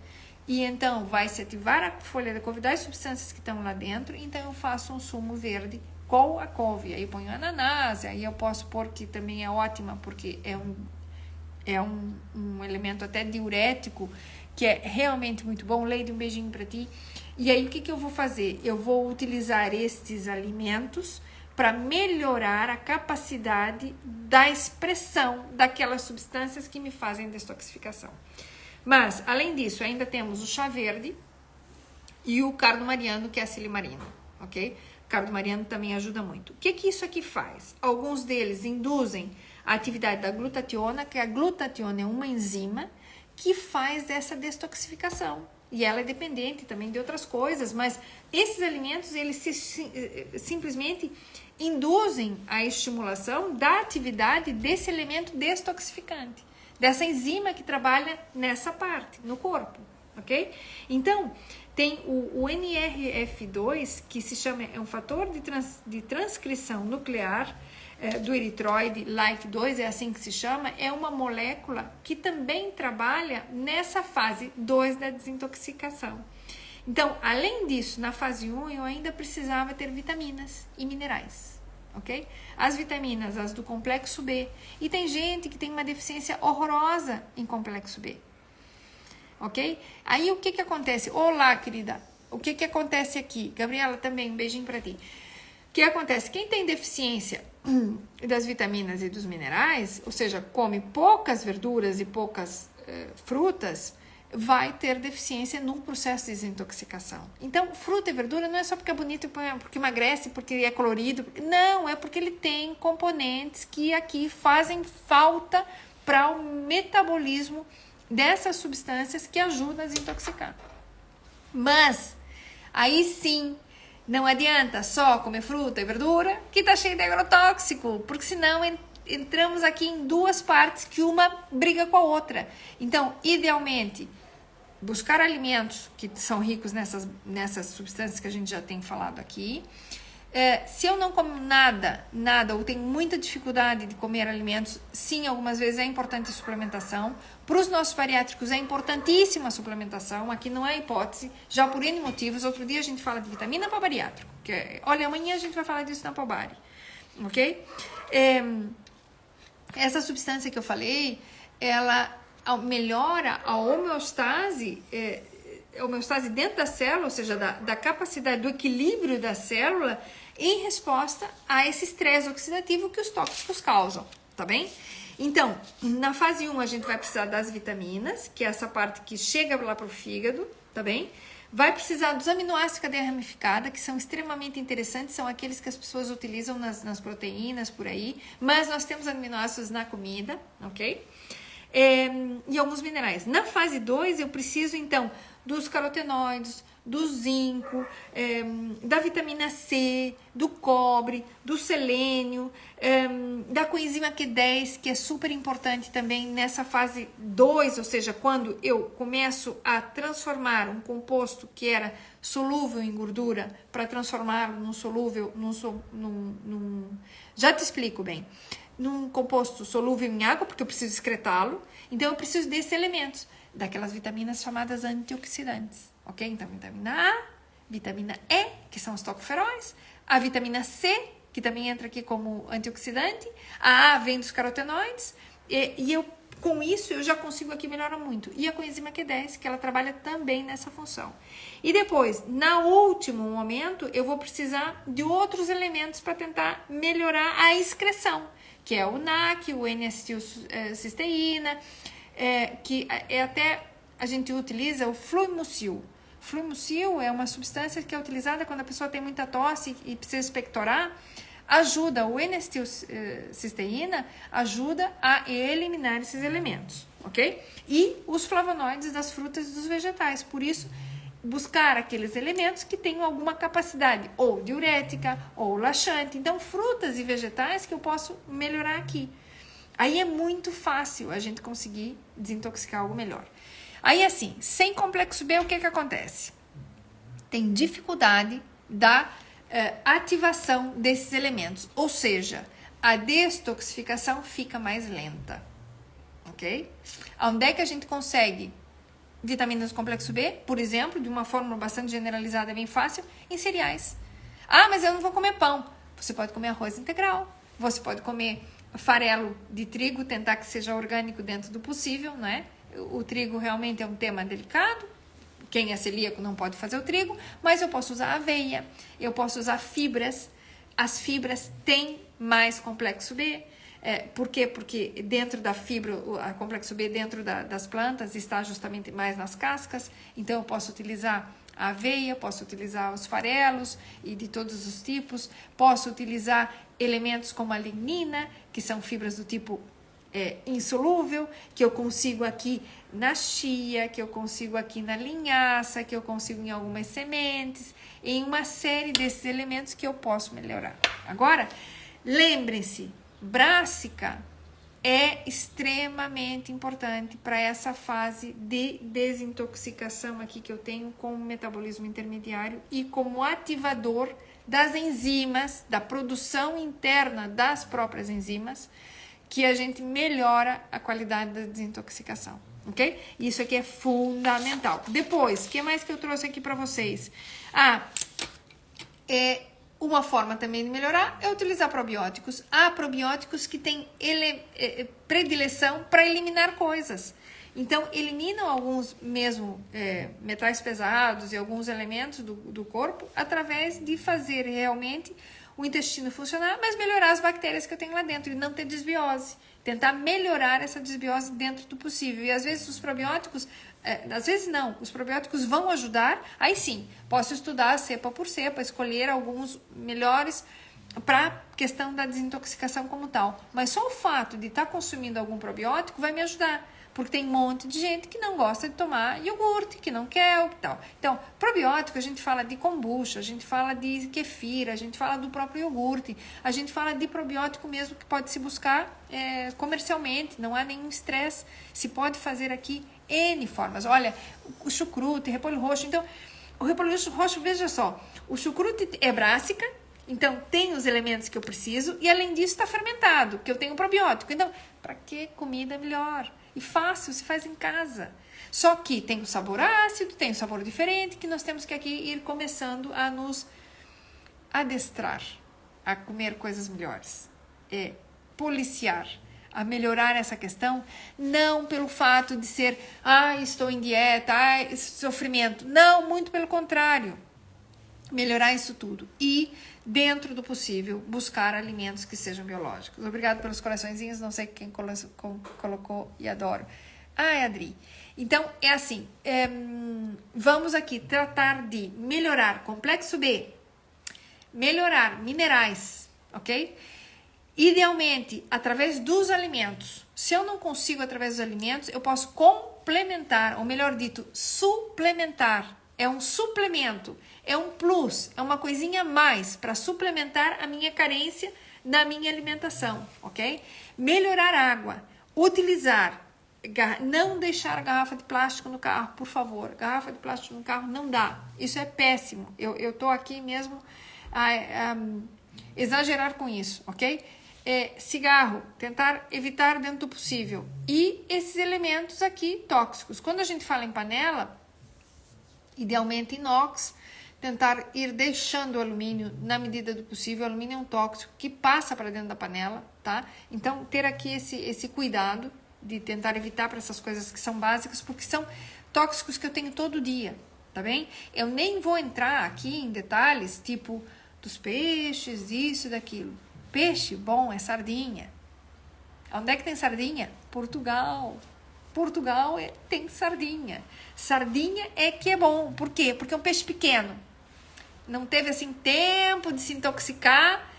E então vai se ativar a folha da couve das substâncias que estão lá dentro, então eu faço um sumo verde com a couve. Aí eu ponho ananás, aí eu posso pôr, que também é ótima, porque é um elemento até diurético, que é realmente muito bom. Leide, um beijinho para ti. E aí o que eu vou fazer? Eu vou utilizar estes alimentos para melhorar a capacidade da expressão daquelas substâncias que me fazem detoxificação. Mas, além disso, ainda temos o chá verde e o cardo mariano, que é a silimarina, ok? O cardo mariano também ajuda muito. O que isso aqui faz? Alguns deles induzem a atividade da glutationa, que a glutationa é uma enzima que faz essa detoxificação. E ela é dependente também de outras coisas, mas esses alimentos, eles simplesmente induzem a estimulação da atividade desse elemento detoxificante, dessa enzima que trabalha nessa parte, no corpo, ok? Então, tem o NRF2, que se chama, é um fator de transcrição nuclear do eritróide, LIKE2, é assim que se chama, é uma molécula que também trabalha nessa fase 2 da desintoxicação. Então, além disso, na fase 1, eu ainda precisava ter vitaminas e minerais, ok? As vitaminas, as do complexo B. E tem gente que tem uma deficiência horrorosa em complexo B, ok? Aí, o que acontece? Olá, querida. O que acontece aqui? Gabriela, também, um beijinho pra ti. O que acontece? Quem tem deficiência das vitaminas e dos minerais, ou seja, come poucas verduras e poucas frutas, vai ter deficiência no processo de desintoxicação. Então, fruta e verdura não é só porque é bonito, porque emagrece, porque é colorido. Não, é porque ele tem componentes que aqui fazem falta para o metabolismo dessas substâncias que ajudam a desintoxicar. Mas, aí sim, não adianta só comer fruta e verdura que tá cheio de agrotóxico, porque senão entramos aqui em duas partes que uma briga com a outra. Então, idealmente, buscar alimentos que são ricos nessas substâncias que a gente já tem falado aqui. Se eu não como nada, ou tenho muita dificuldade de comer alimentos, sim, algumas vezes é importante a suplementação. Para os nossos bariátricos é importantíssima a suplementação, aqui não é hipótese, já por N motivos. Outro dia a gente fala de vitamina para bariátrico, olha, amanhã a gente vai falar disso na Paubari, ok? Essa substância que eu falei, ela melhora a homeostase, dentro da célula, ou seja, da capacidade do equilíbrio da célula em resposta a esse estresse oxidativo que os tóxicos causam, tá bem? Então, na fase 1 a gente vai precisar das vitaminas, que é essa parte que chega lá pro fígado, tá bem? Vai precisar dos aminoácidos de cadeia ramificada, que são extremamente interessantes, são aqueles que as pessoas utilizam nas proteínas por aí, mas nós temos aminoácidos na comida, ok? E alguns minerais. Na fase 2 eu preciso então dos carotenoides, do zinco, da vitamina C, do cobre, do selênio, da coenzima Q10, que é super importante também nessa fase 2, ou seja, quando eu começo a transformar um composto que era solúvel em gordura para transformá-lo num solúvel, já te explico bem, num composto solúvel em água, porque eu preciso excretá-lo, então eu preciso desses elementos, daquelas vitaminas chamadas antioxidantes, ok? Então, vitamina A, vitamina E, que são os tocoferóis, a vitamina C, que também entra aqui como antioxidante, a vem dos carotenoides, e eu, com isso, eu já consigo aqui melhorar muito. E a coenzima Q10, que ela trabalha também nessa função. E depois, no último momento, eu vou precisar de outros elementos para tentar melhorar a excreção, que é o NAC, o N-acetilcisteína, que até a gente utiliza o fluimucil. Fluimucil é uma substância que é utilizada quando a pessoa tem muita tosse e precisa expectorar. Ajuda, o N-acetilcisteína ajuda a eliminar esses elementos, ok? E os flavonoides das frutas e dos vegetais. Por isso, buscar aqueles elementos que tenham alguma capacidade ou diurética ou laxante. Então, frutas e vegetais que eu posso melhorar aqui. Aí é muito fácil a gente conseguir desintoxicar algo melhor. Aí assim, sem complexo B, o que acontece? Tem dificuldade da ativação desses elementos, ou seja, a detoxificação fica mais lenta, ok? Onde é que a gente consegue vitaminas do complexo B, por exemplo, de uma forma bastante generalizada, bem fácil, em cereais. Ah, mas eu não vou comer pão. Você pode comer arroz integral, você pode comer farelo de trigo, tentar que seja orgânico dentro do possível, né? O trigo realmente é um tema delicado, quem é celíaco não pode fazer o trigo, mas eu posso usar aveia, eu posso usar fibras, as fibras têm mais complexo B. Por quê? Porque dentro da fibra, a complexo B dentro das plantas está justamente mais nas cascas, então eu posso utilizar a aveia, posso utilizar os farelos e de todos os tipos, posso utilizar elementos como a lignina, que são fibras do tipo insolúvel, que eu consigo aqui na chia, que eu consigo aqui na linhaça, que eu consigo em algumas sementes, em uma série desses elementos que eu posso melhorar. Agora, lembrem-se, Brássica é extremamente importante para essa fase de desintoxicação aqui que eu tenho com o metabolismo intermediário e como ativador das enzimas, da produção interna das próprias enzimas, que a gente melhora a qualidade da desintoxicação, ok? Isso aqui é fundamental. Depois, o que mais que eu trouxe aqui para vocês? Uma forma também de melhorar é utilizar probióticos. Há probióticos que têm predileção para eliminar coisas. Então, eliminam alguns mesmo metais pesados e alguns elementos do corpo através de fazer realmente o intestino funcionar, mas melhorar as bactérias que eu tenho lá dentro e não ter desbiose. Tentar melhorar essa desbiose dentro do possível. E às vezes os probióticos, às vezes não, os probióticos vão ajudar, aí sim, posso estudar cepa por cepa, escolher alguns melhores para a questão da desintoxicação como tal. Mas só o fato de estar consumindo algum probiótico vai me ajudar. Porque tem um monte de gente que não gosta de tomar iogurte, que não quer o tal. Então, probiótico, a gente fala de kombucha, a gente fala de kefir, a gente fala do próprio iogurte, a gente fala de probiótico mesmo que pode se buscar comercialmente, não há nenhum estresse, se pode fazer aqui N formas. Olha, o chucrute, repolho roxo. Então, o repolho roxo, veja só, o chucrute é brássica, então tem os elementos que eu preciso e além disso está fermentado, que eu tenho probiótico. Então, para que comida melhor? E fácil, se faz em casa. Só que tem um sabor ácido, tem um sabor diferente, que nós temos que aqui ir começando a nos adestrar a comer coisas melhores. Policiar, a melhorar essa questão, não pelo fato de ser, estou em dieta, sofrimento. Não, muito pelo contrário. Melhorar isso tudo. E, dentro do possível, buscar alimentos que sejam biológicos. Obrigado pelos coraçõezinhos, não sei quem colocou e adoro. Adri. Então, é assim, vamos aqui tratar de melhorar complexo B, melhorar minerais, ok? Idealmente, através dos alimentos. Se eu não consigo através dos alimentos, eu posso complementar, ou melhor dito, suplementar. É um suplemento, é um plus, é uma coisinha a mais para suplementar a minha carência na minha alimentação, ok? Melhorar a água, utilizar, não deixar a garrafa de plástico no carro, por favor. Garrafa de plástico no carro não dá, isso é péssimo. Eu tô aqui mesmo a exagerar com isso, ok? Cigarro, tentar evitar dentro do possível. E esses elementos aqui tóxicos. Quando a gente fala em panela, idealmente inox, tentar ir deixando o alumínio na medida do possível. O alumínio é um tóxico que passa para dentro da panela, tá? Então, ter aqui esse cuidado de tentar evitar para essas coisas que são básicas, porque são tóxicos que eu tenho todo dia, tá bem? Eu nem vou entrar aqui em detalhes, tipo, dos peixes, isso e daquilo. Peixe bom é sardinha. Onde é que tem sardinha? Portugal tem sardinha. Sardinha é que é bom. Por quê? Porque é um peixe pequeno. Não teve assim tempo de se intoxicar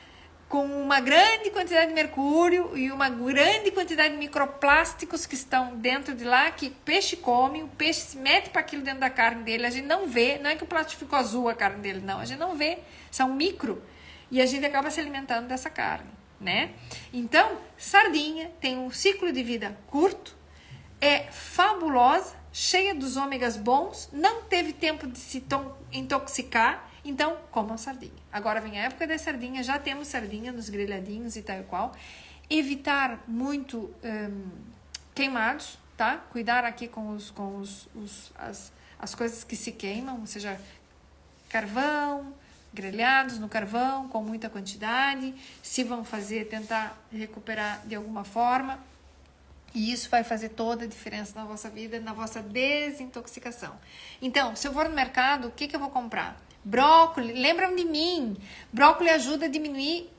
com uma grande quantidade de mercúrio e uma grande quantidade de microplásticos que estão dentro de lá, que o peixe come, o peixe se mete para aquilo dentro da carne dele, a gente não vê, não é que o plástico ficou azul a carne dele, não, a gente não vê, são micro, e a gente acaba se alimentando dessa carne, né? Então, sardinha tem um ciclo de vida curto, é fabulosa, cheia dos ômegas bons, não teve tempo de se intoxicar, então comam sardinha. Agora vem a época da sardinha, já temos sardinha nos grelhadinhos e tal e qual. Evitar muito queimados, tá? Cuidar aqui com as coisas que se queimam, ou seja, carvão, grelhados no carvão com muita quantidade. Se vão fazer, tentar recuperar de alguma forma. E isso vai fazer toda a diferença na vossa vida, na vossa desintoxicação. Então, se eu for no mercado, o que eu vou comprar? Brócolis, lembram de mim. Brócolis ajuda a diminuir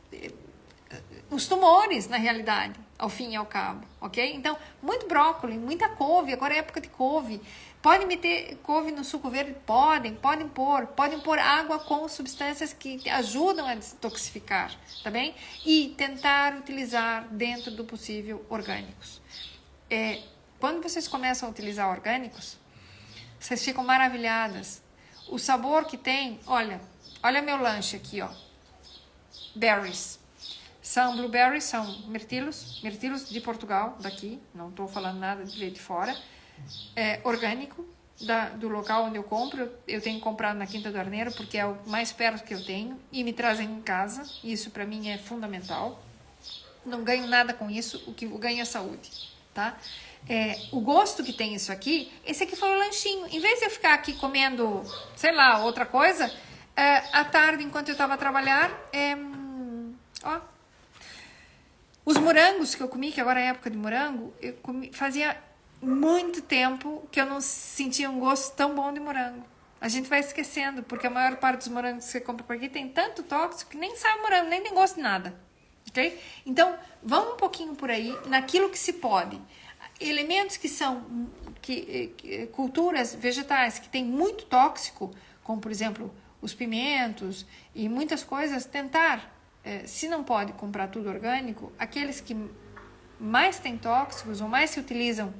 os tumores, na realidade, ao fim e ao cabo, ok? Então, muito brócolis, muita couve, agora é época de couve. Podem meter couve no suco verde? Podem pôr água com substâncias que ajudam a desintoxicar, tá bem? E tentar utilizar, dentro do possível, orgânicos. Quando vocês começam a utilizar orgânicos, vocês ficam maravilhadas. O sabor que tem, olha meu lanche aqui, ó. Berries. São blueberries, são mirtilos de Portugal, daqui, não estou falando nada de fora. Orgânico, do local onde eu compro. Eu tenho comprado na Quinta do Arneiro, porque é o mais perto que eu tenho, e me trazem em casa. Isso para mim é fundamental. Não ganho nada com isso, o que eu ganho é saúde, tá? O gosto que tem isso aqui, esse aqui foi o lanchinho. Em vez de eu ficar aqui comendo, sei lá, outra coisa, à tarde, enquanto eu estava a trabalhar, os morangos que eu comi, que agora é época de morango, eu comi, fazia muito tempo que eu não sentia um gosto tão bom de morango. A gente vai esquecendo, porque a maior parte dos morangos que você compra por aqui tem tanto tóxico que nem sabe morango, nem tem gosto de nada. Ok? Então, vamos um pouquinho por aí, naquilo que se pode. Elementos que são, culturas vegetais que tem muito tóxico, como por exemplo, os pimentos e muitas coisas, tentar, se não pode comprar tudo orgânico, aqueles que mais têm tóxicos ou mais se utilizam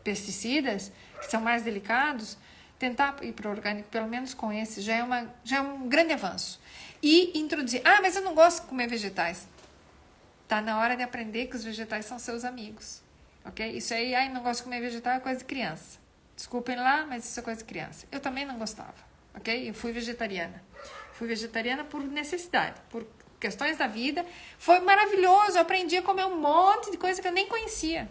pesticidas, que são mais delicados, tentar ir para o orgânico, pelo menos com esse, já é um grande avanço. E introduzir, mas eu não gosto de comer vegetais. Tá na hora de aprender que os vegetais são seus amigos, ok? Isso aí, não gosto de comer vegetal, é coisa de criança. Desculpem lá, mas isso é coisa de criança. Eu também não gostava, ok? Eu fui vegetariana. Fui vegetariana por necessidade, por questões da vida. Foi maravilhoso, eu aprendi a comer um monte de coisa que eu nem conhecia.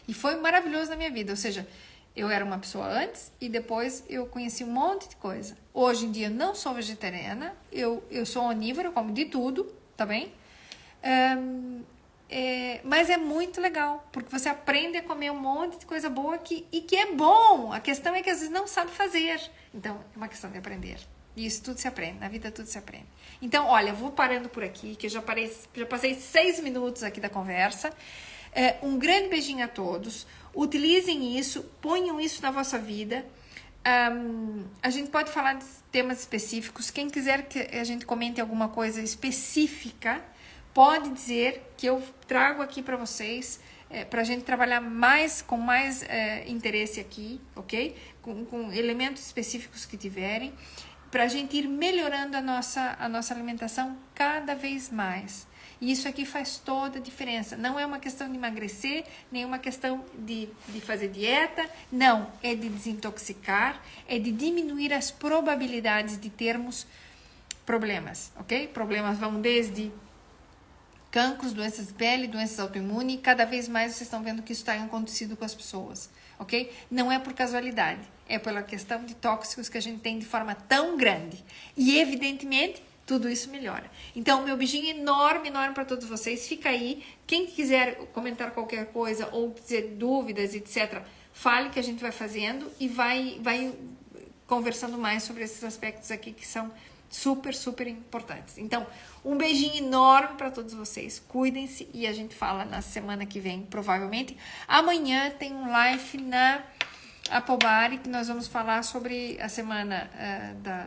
E foi maravilhoso na minha vida, ou seja, eu era uma pessoa antes e depois eu conheci um monte de coisa. Hoje em dia eu não sou vegetariana, eu sou onívora, eu como de tudo, tá bem? Mas é muito legal, porque você aprende a comer um monte de coisa boa que é bom. A questão é que às vezes não sabe fazer. Então, é uma questão de aprender. E isso tudo se aprende, na vida tudo se aprende. Então, olha, vou parando por aqui, que eu já passei 6 minutos aqui da conversa. Um grande beijinho a todos. Utilizem isso, ponham isso na vossa vida. A gente pode falar de temas específicos. Quem quiser que a gente comente alguma coisa específica, pode dizer que eu trago aqui para vocês, para a gente trabalhar com mais interesse aqui, ok? Com elementos específicos que tiverem, para a gente ir melhorando a nossa alimentação cada vez mais. E isso aqui faz toda a diferença. Não é uma questão de emagrecer, nem uma questão de fazer dieta. Não, é de desintoxicar, é de diminuir as probabilidades de termos problemas, ok? Problemas vão desde cancros, doenças de pele, doenças autoimunes. Cada vez mais vocês estão vendo que isso está acontecido com as pessoas, ok? Não é por casualidade, é pela questão de tóxicos que a gente tem de forma tão grande. E, evidentemente, tudo isso melhora. Então, meu beijinho enorme, enorme para todos vocês. Fica aí. Quem quiser comentar qualquer coisa ou dizer dúvidas, etc., fale que a gente vai fazendo e vai conversando mais sobre esses aspectos aqui que são super, super importantes. Então, um beijinho enorme para todos vocês. Cuidem-se e a gente fala na semana que vem, provavelmente. Amanhã tem um live na Apobari, que nós vamos falar sobre a semana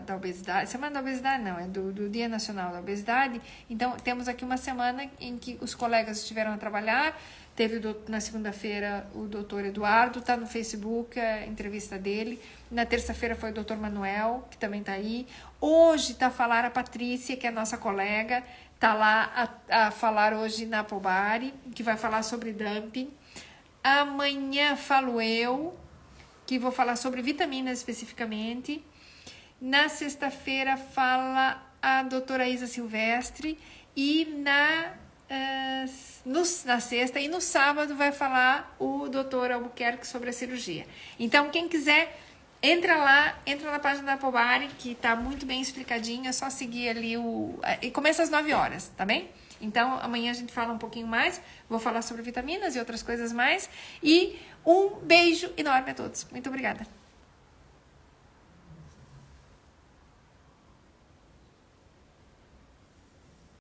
da obesidade. Semana da obesidade não, é do Dia Nacional da Obesidade. Então, temos aqui uma semana em que os colegas estiveram a trabalhar. Teve na segunda-feira o doutor Eduardo, está no Facebook a entrevista dele. Na terça-feira foi o doutor Manuel, que também está aí. Hoje está a falar a Patrícia, que é a nossa colega, tá lá a falar hoje na Pobari, que vai falar sobre dumping. Amanhã falo eu, que vou falar sobre vitaminas especificamente. Na sexta-feira fala a doutora Isa Silvestre. E na sexta e no sábado vai falar o doutor Albuquerque sobre a cirurgia. Então, quem quiser, entra na página da Pobari, que tá muito bem explicadinho, é só seguir ali e começa às 9 horas, tá bem? Então, amanhã a gente fala um pouquinho mais, vou falar sobre vitaminas e outras coisas mais. E um beijo enorme a todos. Muito obrigada.